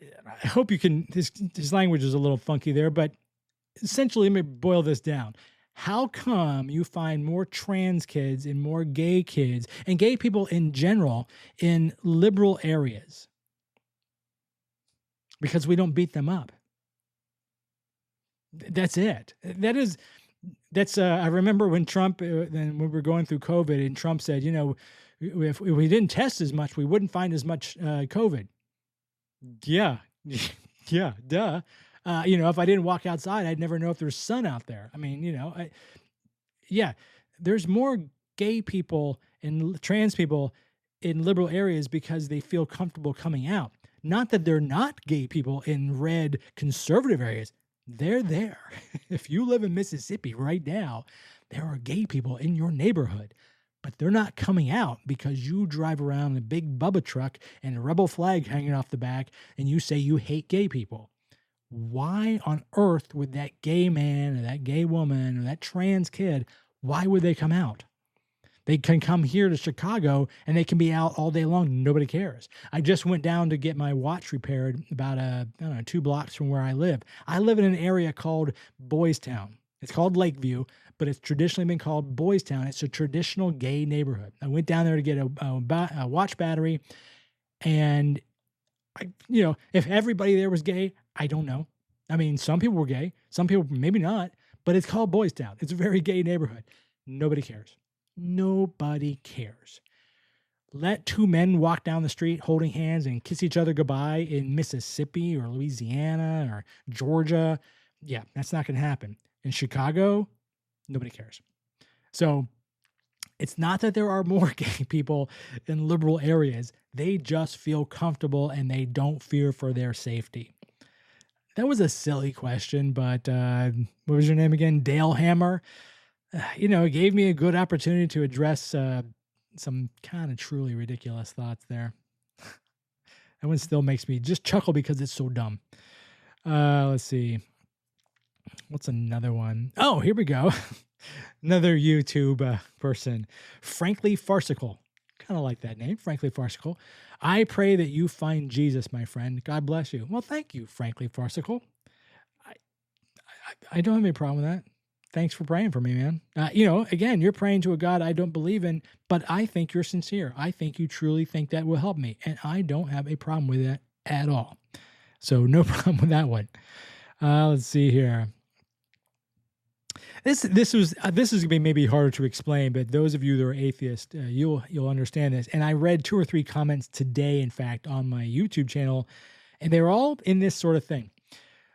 I hope you can, his language is a little funky there, but essentially, let me boil this down. How come you find more trans kids and more gay kids and gay people in general in liberal areas? Because we don't beat them up. That's it. That's I remember when Trump, when we were going through COVID, and Trump said, if we didn't test as much, we wouldn't find as much COVID. Yeah, duh. If I didn't walk outside, I'd never know if there's sun out there. I mean, there's more gay people and trans people in liberal areas because they feel comfortable coming out. Not that they're not gay people in red conservative areas. They're there. If you live in Mississippi right now, there are gay people in your neighborhood, but they're not coming out because you drive around in a big Bubba truck and a rebel flag hanging off the back and you say you hate gay people. Why on earth would that gay man or that gay woman or that trans kid, why would they come out? They can come here to Chicago and they can be out all day long. Nobody cares. I just went down to get my watch repaired about 2 blocks from where I live. I live in an area called Boys Town. It's called Lakeview, but it's traditionally been called Boys Town. It's a traditional gay neighborhood. I went down there to get a watch battery, and if everybody there was gay, I don't know. I mean, some people were gay, some people maybe not, but it's called Boys Town. It's a very gay neighborhood. Nobody cares. Nobody cares. Let two men walk down the street holding hands and kiss each other goodbye in Mississippi or Louisiana or Georgia. Yeah, that's not going to happen. In Chicago, nobody cares. So it's not that there are more gay people in liberal areas. They just feel comfortable and they don't fear for their safety. That was a silly question, but what was your name again? Dale Hammer. It gave me a good opportunity to address some kind of truly ridiculous thoughts there. That one still makes me just chuckle because it's so dumb. Let's see. What's another one? Oh, here we go. Another YouTube person. Frankly Farcical. Kind of like that name, Frankly Farcical. I pray that you find Jesus, my friend. God bless you. Well, thank you, Frankly Farcical. I don't have any problem with that. Thanks for praying for me, man. Again, you're praying to a God I don't believe in, but I think you're sincere. I think you truly think that will help me, and I don't have a problem with that at all. So no problem with that one. Let's see here. This is gonna be maybe harder to explain, but those of you that are atheist, you'll understand this. And I read 2 or 3 comments today, in fact, on my YouTube channel, and they were all in this sort of thing.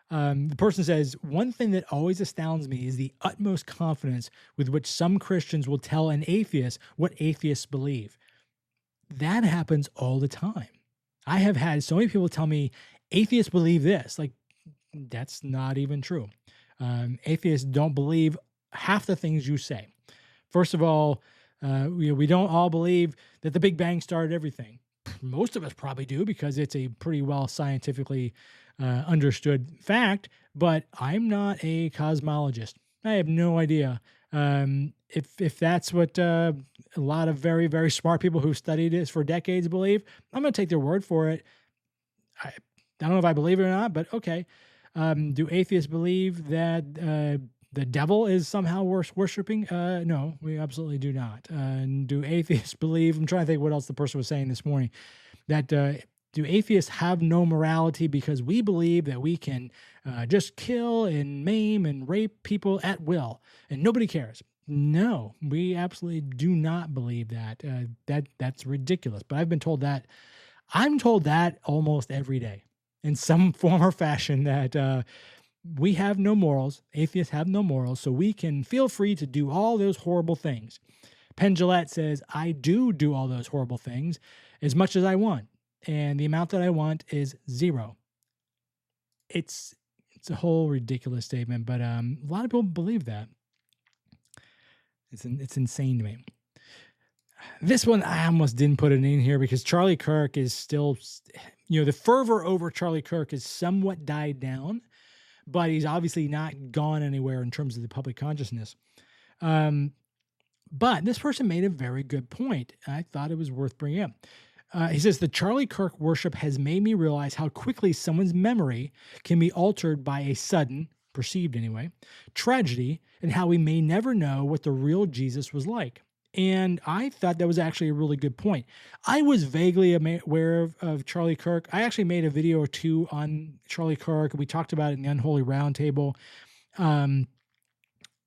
The person says, one thing that always astounds me is the utmost confidence with which some Christians will tell an atheist what atheists believe. That happens all the time. I have had so many people tell me atheists believe this. Like, that's not even true. Atheists don't believe half the things you say. First of all, we don't all believe that the Big Bang started everything. Most of us probably do because it's a pretty well scientifically understood fact, but I'm not a cosmologist. I have no idea. If that's what a lot of very, very smart people who studied this for decades believe, I'm going to take their word for it. I don't know if I believe it or not, but okay. Do atheists believe that the devil is somehow worshiping? No, we absolutely do not. And do atheists believe, I'm trying to think what else the person was saying this morning, that do atheists have no morality because we believe that we can just kill and maim and rape people at will and nobody cares? No, we absolutely do not believe that. That's ridiculous. But I've been told that. I'm told that almost every day in some form or fashion that we have no morals. Atheists have no morals, so we can feel free to do all those horrible things. Penn Jillette says, I do all those horrible things as much as I want. And the amount that I want is 0. It's a whole ridiculous statement, but a lot of people believe that. It's insane to me. This one, I almost didn't put it in here because Charlie Kirk is still, the fervor over Charlie Kirk has somewhat died down, but he's obviously not gone anywhere in terms of the public consciousness. But this person made a very good point. I thought it was worth bringing up. He says, the Charlie Kirk worship has made me realize how quickly someone's memory can be altered by a sudden, perceived anyway, tragedy, and how we may never know what the real Jesus was like. And I thought that was actually a really good point. I was vaguely aware of Charlie Kirk. I actually made a video or 2 on Charlie Kirk. We talked about it in the Unholy Roundtable. And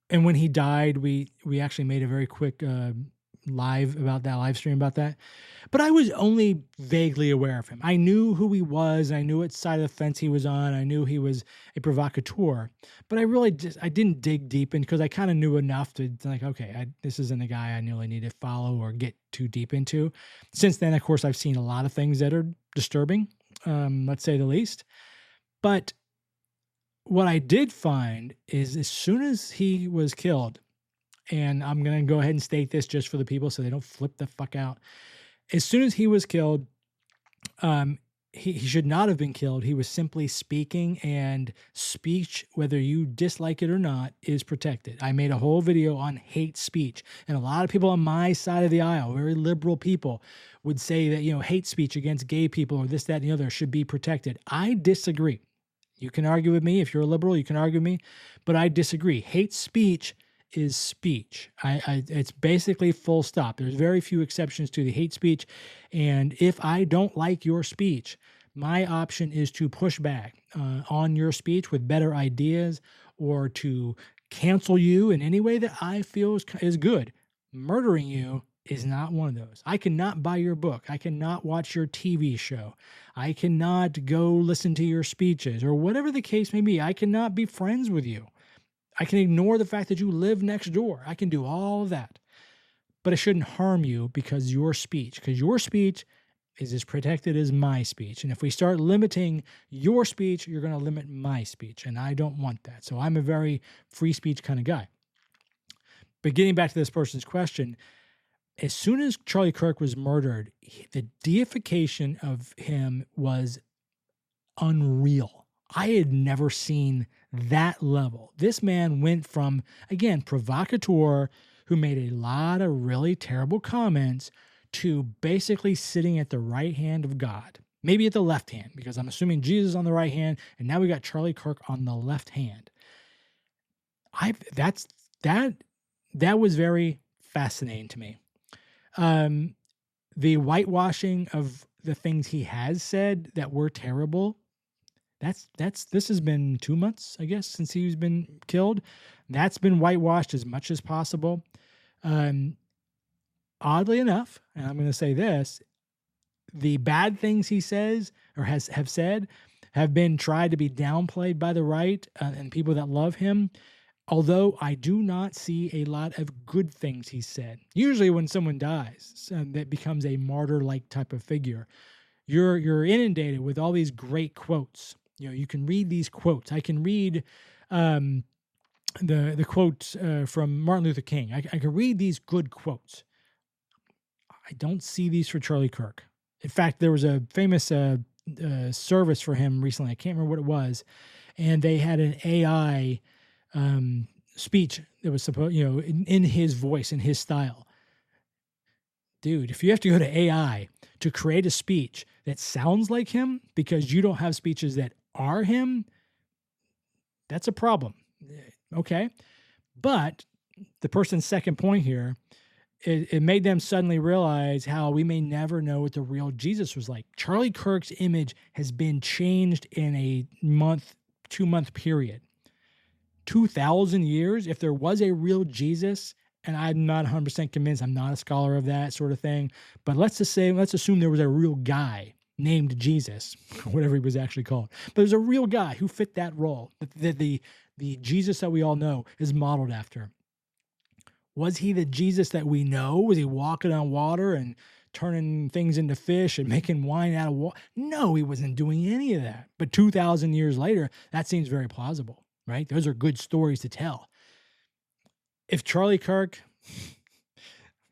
when he died, we actually made a very quick live stream about that. But I was only vaguely aware of him. I knew who he was. I knew what side of the fence he was on. I knew he was a provocateur. But I didn't dig deep in because I kind of knew enough to like, okay, this isn't a guy I really need to follow or get too deep into. Since then, of course, I've seen a lot of things that are disturbing, let's say the least. But what I did find is as soon as he was killed, and I'm going to go ahead and state this just for the people so they don't flip the fuck out. As soon as he was killed, he should not have been killed. He was simply speaking, and speech, whether you dislike it or not, is protected. I made a whole video on hate speech, and a lot of people on my side of the aisle, very liberal people, would say that, hate speech against gay people or this, that, and the other should be protected. I disagree. You can argue with me. If you're a liberal, you can argue with me, but I disagree. Hate speech is speech. It's basically full stop. There's very few exceptions to the hate speech. And if I don't like your speech, my option is to push back on your speech with better ideas or to cancel you in any way that I feel is good. Murdering you is not one of those. I cannot buy your book. I cannot watch your TV show. I cannot go listen to your speeches or whatever the case may be. I cannot be friends with you. I can ignore the fact that you live next door. I can do all of that. But it shouldn't harm you because your speech is as protected as my speech. And if we start limiting your speech, you're going to limit my speech. And I don't want that. So I'm a very free speech kind of guy. But getting back to this person's question, as soon as Charlie Kirk was murdered, the deification of him was unreal. I had never seen that level. This man went from, again, provocateur who made a lot of really terrible comments to basically sitting at the right hand of God, maybe at the left hand, because I'm assuming Jesus on the right hand, and now we got Charlie Kirk on the left hand. That was very fascinating to me. The whitewashing of the things he has said that were terrible. This has been 2 months, I guess, since he's been killed. That's been whitewashed as much as possible. Oddly enough, and I'm going to say this, the bad things he says or have said have been tried to be downplayed by the right and people that love him. Although I do not see a lot of good things he said. Usually when someone dies, that becomes a martyr-like type of figure, you're inundated with all these great quotes. You know, you can read these quotes. I can read the quotes from Martin Luther King. I can read these good quotes. I don't see these for Charlie Kirk. In fact, there was a famous service for him recently. I can't remember what it was. And they had an AI speech that was supposed, in his voice, in his style. Dude, if you have to go to AI to create a speech that sounds like him because you don't have speeches that are him, that's a problem. Okay. But the person's second point here, it made them suddenly realize how we may never know what the real Jesus was like. Charlie Kirk's image has been changed in a 2-month period. 2,000 years, if there was a real Jesus, and I'm not 100% convinced, I'm not a scholar of that sort of thing, but let's assume there was a real guy named Jesus, whatever he was actually called. But there's a real guy who fit that role, the Jesus that we all know is modeled after. Was he the Jesus that we know? Was he walking on water and turning things into fish and making wine out of water? No, he wasn't doing any of that. But 2,000 years later, that seems very plausible. Right? Those are good stories to tell. If Charlie Kirk,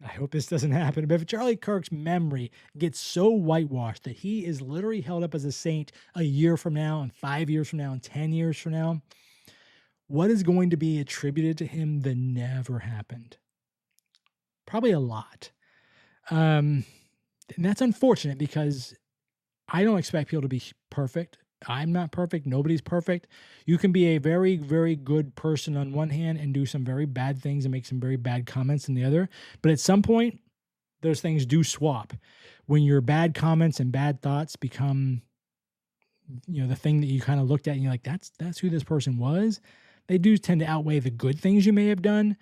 I hope this doesn't happen, but if Charlie Kirk's memory gets so whitewashed that he is literally held up as a saint a year from now and 5 years from now and 10 years from now, what is going to be attributed to him that never happened? Probably a lot. And that's unfortunate because I don't expect people to be perfect. I'm not perfect. Nobody's perfect. You can be a very, very good person on one hand and do some very bad things and make some very bad comments on the other. But at some point, those things do swap. When your bad comments and bad thoughts become, the thing that you kind of looked at and you're like, that's who this person was. They do tend to outweigh the good things you may have done,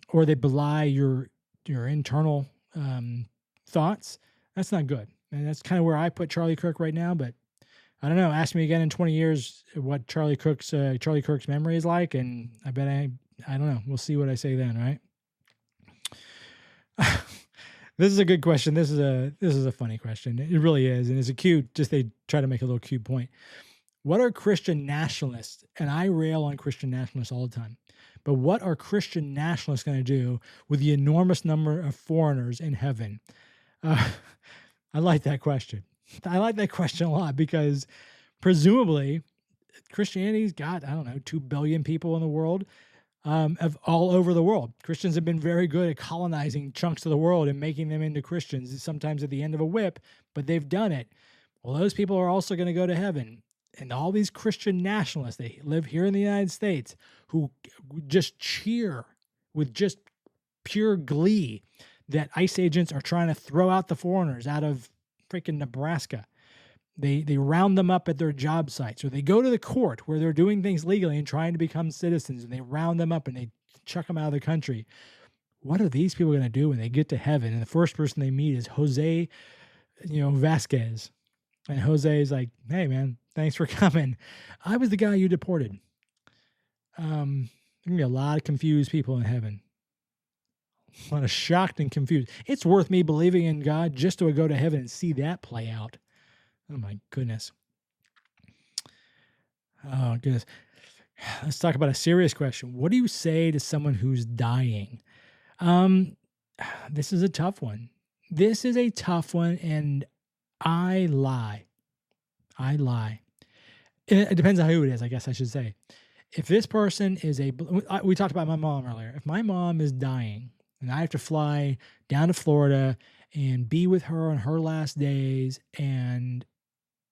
or they belie your internal thoughts. That's not good. And that's kind of where I put Charlie Kirk right now, but I don't know. Ask me again in 20 years what Charlie Kirk's memory is like, and I bet I don't know. We'll see what I say then, right? This is a good question. This is a funny question. It really is, and it's a cute. Just they try to make a little cute point. What are Christian nationalists? And I rail on Christian nationalists all the time. But what are Christian nationalists going to do with the enormous number of foreigners in heaven? I like that question. I like that question a lot because presumably Christianity's got, 2 billion people in the world, of all over the world. Christians have been very good at colonizing chunks of the world and making them into Christians, sometimes at the end of a whip, but they've done it. Well, those people are also going to go to heaven. And all these Christian nationalists, they live here in the United States, who just cheer with just pure glee that ICE agents are trying to throw out the foreigners out of freaking Nebraska. They round them up at their job sites, or they go to the court where they're doing things legally and trying to become citizens, and they round them up and they chuck them out of the country. What are these people going to do when they get to heaven? And the first person they meet is Jose, Vasquez. And Jose is like, hey, man, thanks for coming. I was the guy you deported. There's going to be a lot of confused people in heaven. A lot of shocked and confused. It's worth me believing in God just to go to heaven and see that play out. Oh, my goodness. Oh, goodness. Let's talk about a serious question. What do you say to someone who's dying? This is a tough one. And I lie. It depends on who it is, I guess I should say. If this person is we talked about my mom earlier. If my mom is dying and I have to fly down to Florida and be with her on her last days, and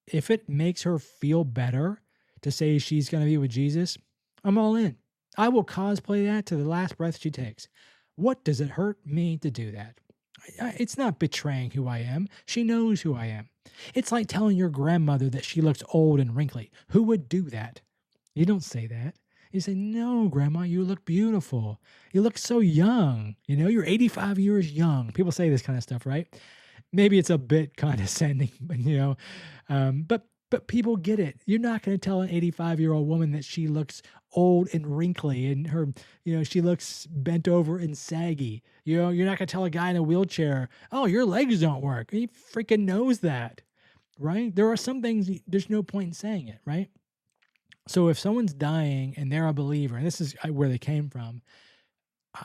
if it makes her feel better to say she's going to be with Jesus, I'm all in. I will cosplay that to the last breath she takes. What does it hurt me to do that? It's not betraying who I am. She knows who I am. It's like telling your grandmother that she looks old and wrinkly. Who would do that? You don't say that. You say, no, Grandma, you look beautiful. You look so young. You're 85 years young. People say this kind of stuff, right? Maybe it's a bit condescending, but people get it. You're not going to tell an 85-year-old woman that she looks old and wrinkly and her, she looks bent over and saggy. You're not going to tell a guy in a wheelchair, oh, your legs don't work. He freaking knows that, right? There are some things there's no point in saying it, right? So if someone's dying and they're a believer, and this is where they came from,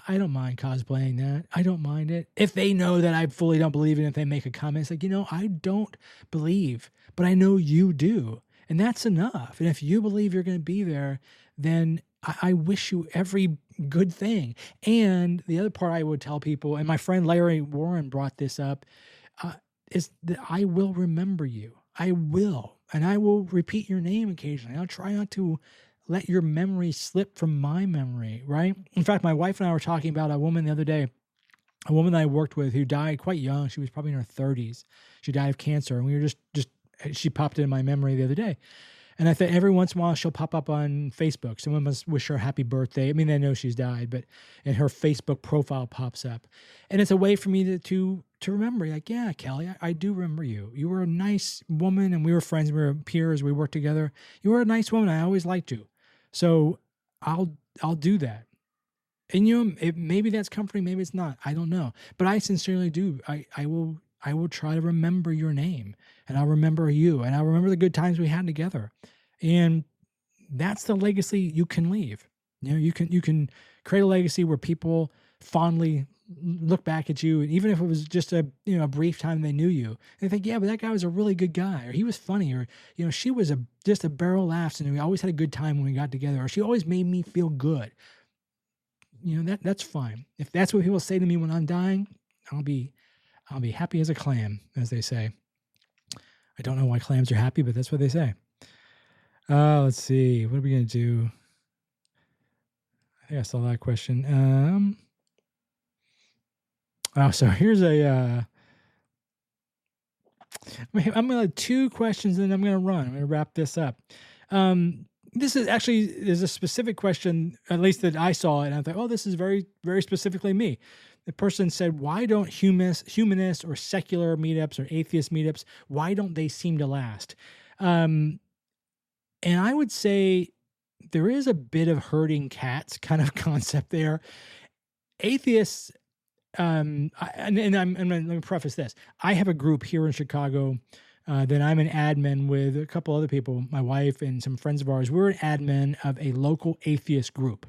I don't mind cosplaying that. I don't mind it. If they know that I fully don't believe it, if they make a comment, it's like, I don't believe, but I know you do. And that's enough. And if you believe you're going to be there, then I wish you every good thing. And the other part I would tell people, and my friend Larry Warren brought this up, is that I will remember you. I will. And I will repeat your name occasionally. I'll try not to let your memory slip from my memory, right? In fact, my wife and I were talking about a woman the other day, a woman that I worked with who died quite young. She was probably in her 30s. She died of cancer. And we were she popped into my memory the other day. And I thought every once in a while she'll pop up on Facebook. Someone must wish her happy birthday. I mean, they know she's died, but and her Facebook profile pops up. And it's a way for me to remember, like, yeah, Kelly, I do remember you. You were a nice woman, and we were friends. We were peers. We worked together. You were a nice woman. I always liked you. So I'll do that. And maybe that's comforting, maybe it's not. I don't know. But I sincerely do. I will try to remember your name, and I'll remember you, and I'll remember the good times we had together. And that's the legacy you can leave. You can create a legacy where people fondly look back at you, and even if it was just a brief time they knew you, they think, yeah, but that guy was a really good guy, or he was funny, or she was just a barrel of laughs, and we always had a good time when we got together, or she always made me feel good. That's fine. If that's what people say to me when I'm dying, I'll be happy as a clam, as they say. I don't know why clams are happy, but that's what they say. Let's see. What are we going to do? I think I saw that question. So here's I'm going to have two questions, and I'm going to run. I'm going to wrap this up. This is a specific question, at least that I saw it, and I thought, oh, this is very, very specifically me. The person said, why don't humanist or secular meetups or atheist meetups, why don't they seem to last? And I would say there is a bit of herding cats kind of concept there. Atheists, let me preface this. I have a group here in Chicago that I'm an admin with a couple other people, my wife and some friends of ours. We're an admin of a local atheist group.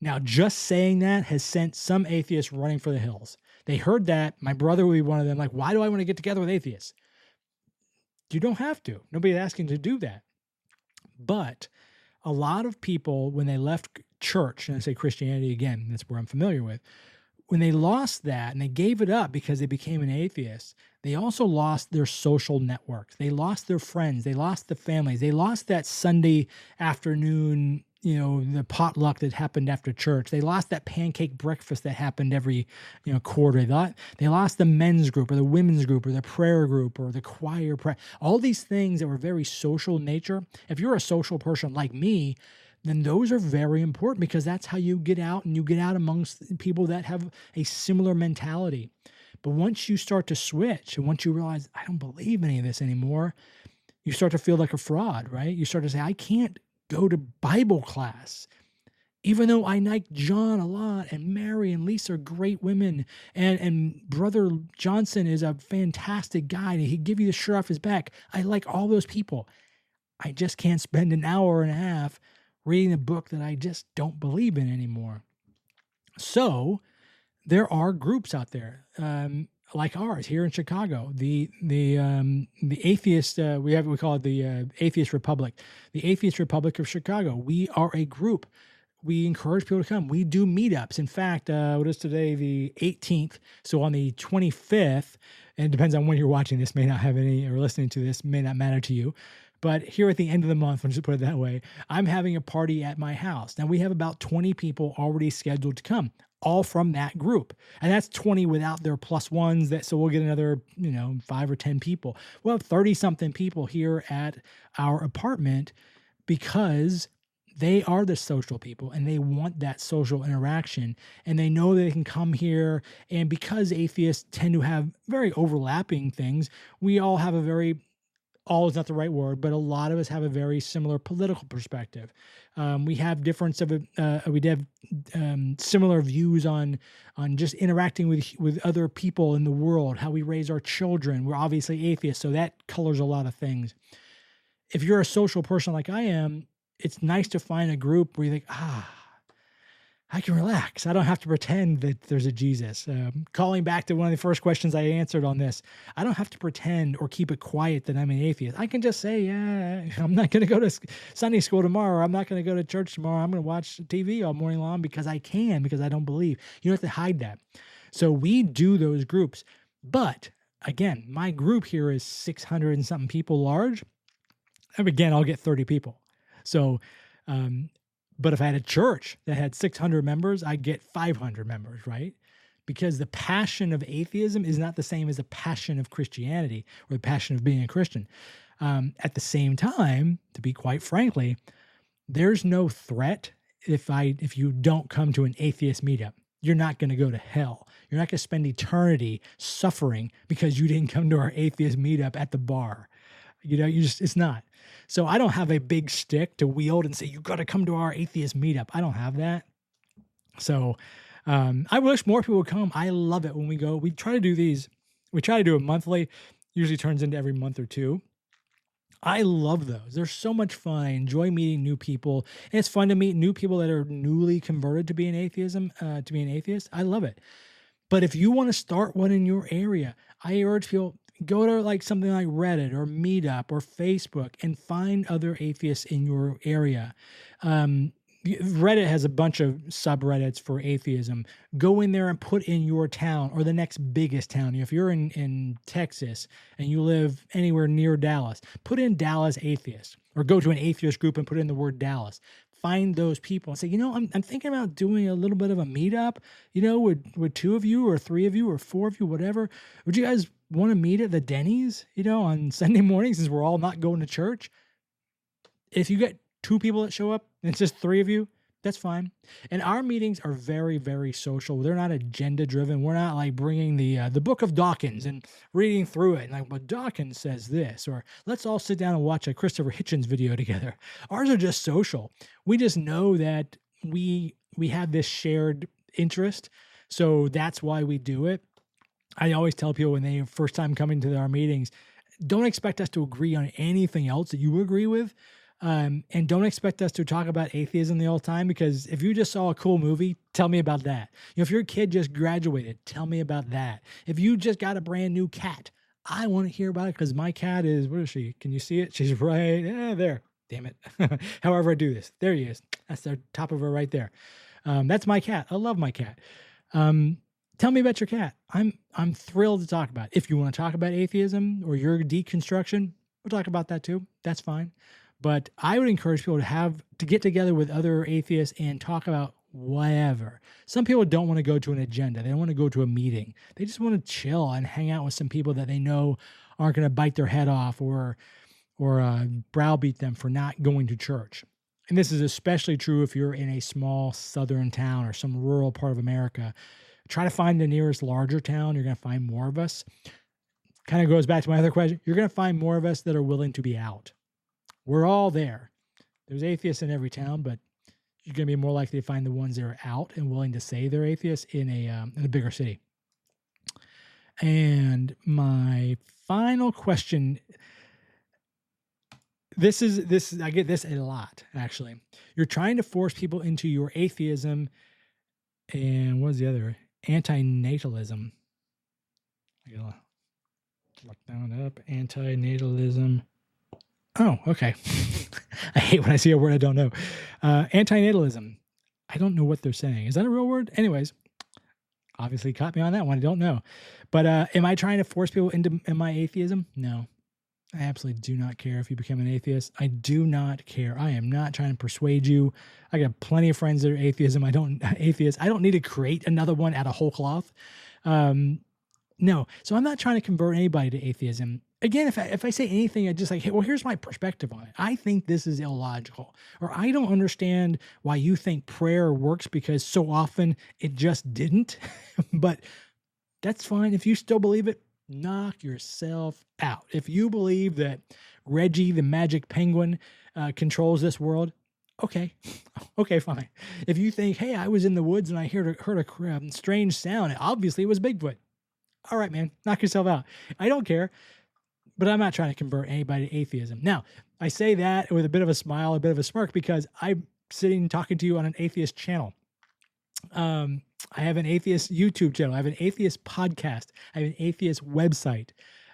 Now, just saying that has sent some atheists running for the hills. They heard that. My brother would be one of them. Like, why do I want to get together with atheists? You don't have to. Nobody's asking to do that. But a lot of people, when they left church, and I say Christianity again, that's where I'm familiar with, when they lost that and they gave it up because they became an atheist, they also lost their social networks. They lost their friends. They lost the families. They lost that Sunday afternoon, the potluck that happened after church. They lost that pancake breakfast that happened every, quarter. They lost the men's group or the women's group or the prayer group or the choir prayer. All these things that were very social in nature. If you're a social person like me, then those are very important, because that's how you get out, and you get out amongst people that have a similar mentality. But once you start to switch, and once you realize, I don't believe any of this anymore, you start to feel like a fraud, right? You start to say, I can't go to Bible class, even though I like John a lot, and Mary and Lisa are great women, and Brother Johnson is a fantastic guy, and he'd give you the shirt off his back. I like all those people. I just can't spend an hour and a half reading a book that I just don't believe in anymore. So there are groups out there, like ours here in Chicago, the atheist, we call it the Atheist Republic, the Atheist Republic of Chicago. We are a group. We encourage people to come. We do meetups. In fact, what is today, the 18th? So on the 25th, and it depends on when you're watching this, may not have any, or listening to this, may not matter to you. But here at the end of the month, let's just put it that way, I'm having a party at my house. Now, we have about 20 people already scheduled to come, all from that group. And that's 20 without their plus ones. So we'll get another, 5 or 10 people. We'll have 30-something people here at our apartment, because they are the social people and they want that social interaction, and they know they can come here. And because atheists tend to have very overlapping things, we all have all is not the right word, but a lot of us have a very similar political perspective. We have similar views on just interacting with other people in the world, how we raise our children. We're obviously atheists, so that colors a lot of things. If you're a social person like I am, it's nice to find a group where you think, I can relax. I don't have to pretend that there's a Jesus. Calling back to one of the first questions I answered on this, I don't have to pretend or keep it quiet that I'm an atheist. I can just say, I'm not going to go to Sunday school tomorrow. I'm not going to go to church tomorrow. I'm going to watch TV all morning long because I can, because I don't believe. You don't have to hide that. So we do those groups. But again, my group here is 600 and something people large. And again, I'll get 30 people. So, but if I had a church that had 600 members, I'd get 500 members, right? Because the passion of atheism is not the same as the passion of Christianity or the passion of being a Christian. At the same time, to be quite frankly, there's no threat if you don't come to an atheist meetup. You're not going to go to hell. You're not going to spend eternity suffering because you didn't come to our atheist meetup at the bar. It's not. So I don't have a big stick to wield and say, you got to come to our atheist meetup. I don't have that. So I wish more people would come. I love it when we go. We try to do these. We try to do it monthly. Usually turns into every month or two. I love those. They're so much fun. I enjoy meeting new people. And it's fun to meet new people that are newly converted to be an atheist. I love it. But if you want to start one in your area, I urge people, go to like something like Reddit or Meetup or Facebook and find other atheists in your area. Reddit has a bunch of subreddits for atheism. Go in there and put in your town or the next biggest town. If you're in Texas and you live anywhere near Dallas, put in Dallas atheist, or go to an atheist group and put in the word Dallas. Find those people and say, I'm thinking about doing a little bit of a meetup, with 2 of you or 3 of you or 4 of you, whatever. Would you guys want to meet at the Denny's, on Sunday morning, since we're all not going to church? If you get 2 people that show up and it's just 3 of you, that's fine. And our meetings are very, very social. They're not agenda driven. We're not like bringing the book of Dawkins and reading through it. And like, well, Dawkins says this, or let's all sit down and watch a Christopher Hitchens video together. Ours are just social. We just know that we have this shared interest. So that's why we do it. I always tell people when they first time coming to our meetings, don't expect us to agree on anything else that you agree with. And don't expect us to talk about atheism the whole time, because if you just saw a cool movie, tell me about that. If your kid just graduated, tell me about that. If you just got a brand new cat, I want to hear about it, because my cat is, where is she? Can you see it? She's right there. Damn it. However I do this. There he is. That's the top of her right there. That's my cat. I love my cat. Tell me about your cat. I'm thrilled to talk about it. If you want to talk about atheism or your deconstruction, we'll talk about that too. That's fine. But I would encourage people to get together with other atheists and talk about whatever. Some people don't want to go to an agenda. They don't want to go to a meeting. They just want to chill and hang out with some people that they know aren't going to bite their head off or browbeat them for not going to church. And this is especially true if you're in a small southern town or some rural part of America. Try to find the nearest larger town. You're going to find more of us. Kind of goes back to my other question. You're going to find more of us that are willing to be out. We're all there. There's atheists in every town, but you're going to be more likely to find the ones that are out and willing to say they're atheists in a bigger city. And my final question, I get this a lot, actually. You're trying to force people into your atheism, and what is the other? Antinatalism. I gotta look that up. Antinatalism. Oh, okay. I hate when I see a word I don't know. Antinatalism. I don't know what they're saying. Is that a real word? Anyways, obviously caught me on that one. I don't know. But am I trying to force people into my atheism? No. I absolutely do not care if you become an atheist. I do not care. I am not trying to persuade you. I got plenty of friends that are atheists. I don't need to create another one out of whole cloth. No. So I'm not trying to convert anybody to atheism. Again, if I say anything, I just like, hey, well, here's my perspective on it. I think this is illogical, or I don't understand why you think prayer works because so often it just didn't. But that's fine. If you still believe it, knock yourself out. If you believe that Reggie, the magic penguin, controls this world, okay, fine. If you think, hey, I was in the woods and I heard a strange sound, obviously it was Bigfoot. All right, man, knock yourself out. I don't care. But I'm not trying to convert anybody to atheism. Now, I say that with a bit of a smile, a bit of a smirk, because I'm sitting talking to you on an atheist channel. I have an atheist YouTube channel. I have an atheist podcast. I have an atheist website.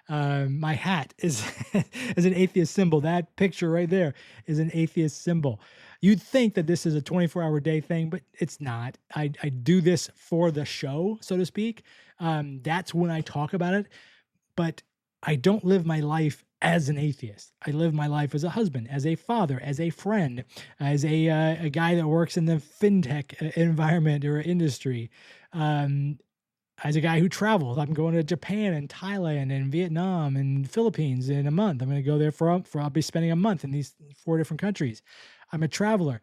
My hat is an atheist symbol. That picture right there is an atheist symbol. You'd think that this is a 24-hour day thing, but it's not. I do this for the show, so to speak. That's when I talk about it. But I don't live my life as an atheist. I live my life as a husband, as a father, as a friend, as a guy that works in the fintech environment or industry, as a guy who travels. I'm going to Japan and Thailand and Vietnam and Philippines in a month. I'm going to go there I'll be spending a month in these 4 different countries. I'm a traveler.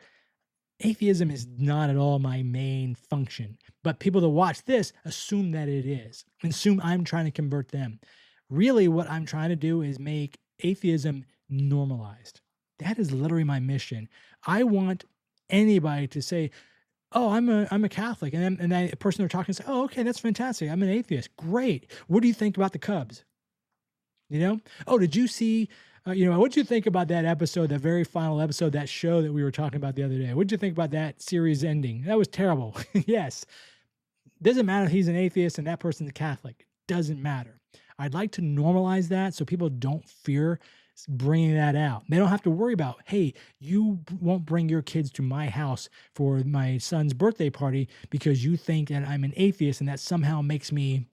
Atheism is not at all my main function, but people that watch this assume that it is, assume I'm trying to convert them. Really, what I'm trying to do is make atheism normalized. That is literally my mission. I want anybody to say, "Oh, I'm a Catholic," and the person they're talking to say, "Oh, okay, that's fantastic. I'm an atheist. Great. What do you think about the Cubs? You know? Oh, did you see? What did you think about that episode, that very final episode, that show that we were talking about the other day? What did you think about that series ending? That was terrible." Yes. Doesn't matter if he's an atheist and that person's a Catholic. Doesn't matter. I'd like to normalize that so people don't fear bringing that out. They don't have to worry about, hey, you won't bring your kids to my house for my son's birthday party because you think that I'm an atheist and that somehow makes me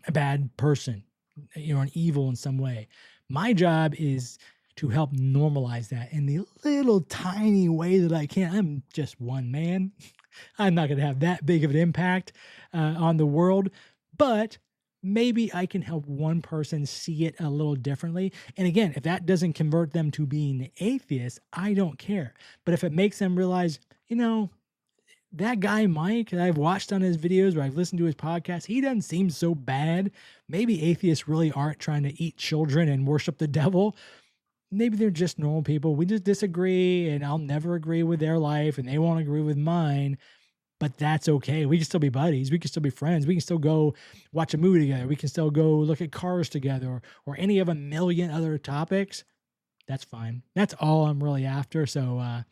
a bad person, an evil in some way. My job is to help normalize that in the little tiny way that I can. I'm just one man. I'm not going to have that big of an impact on the world, but maybe I can help one person see it a little differently. And again, if that doesn't convert them to being atheists, I don't care. But if it makes them realize, that guy Mike that I've watched on his videos or I've listened to his podcast, he doesn't seem so bad. Maybe atheists really aren't trying to eat children and worship the devil. Maybe they're just normal people. We just disagree, and I'll never agree with their life, and they won't agree with mine. But that's okay. We can still be buddies. We can still be friends. We can still go watch a movie together. We can still go look at cars together or any of a million other topics. That's fine. That's all I'm really after. So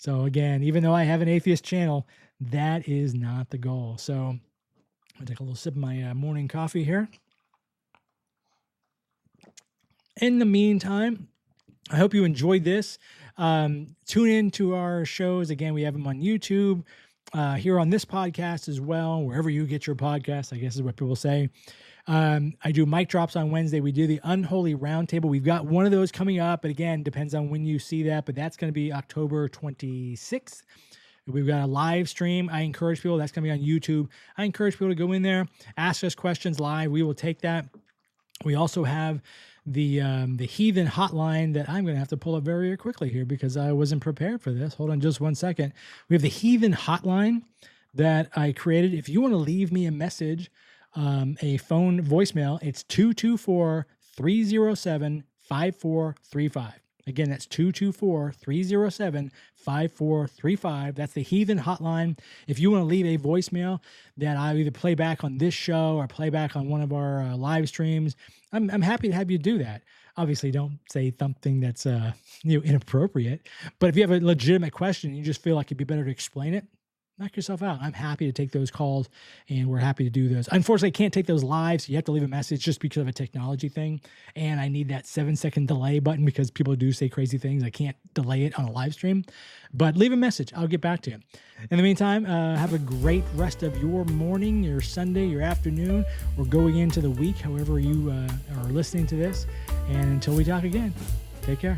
again, even though I have an atheist channel, that is not the goal. So I'm going to take a little sip of my morning coffee here. In the meantime, I hope you enjoyed this. Tune in to our shows. Again, we have them on YouTube. Here on this podcast as well, wherever you get your podcast, I guess is what people say. I do mic drops on Wednesday. We do the Unholy Roundtable. We've got one of those coming up, but again, depends on when you see that, but that's going to be October 26th. We've got a live stream. I encourage people, that's going to be on YouTube. I encourage people to go in there, ask us questions live. We will take that. We also have the Heathen hotline that I'm going to have to pull up very quickly here because I wasn't prepared for this. Hold on just one second. We have the Heathen hotline that I created. If you want to leave me a message, a phone voicemail, it's 224-307-5435. Again, that's 224-307-5435. That's the Heathen hotline. If you want to leave a voicemail that I either play back on this show or play back on one of our live streams, I'm happy to have you do that. Obviously, don't say something that's inappropriate. But if you have a legitimate question and you just feel like it'd be better to explain it, knock yourself out. I'm happy to take those calls, and we're happy to do those. Unfortunately, I can't take those live, so you have to leave a message just because of a technology thing. And I need that 7-second delay button because people do say crazy things. I can't delay it on a live stream. But leave a message. I'll get back to you. In the meantime, have a great rest of your morning, your Sunday, your afternoon, or going into the week, however you are listening to this. And until we talk again, take care.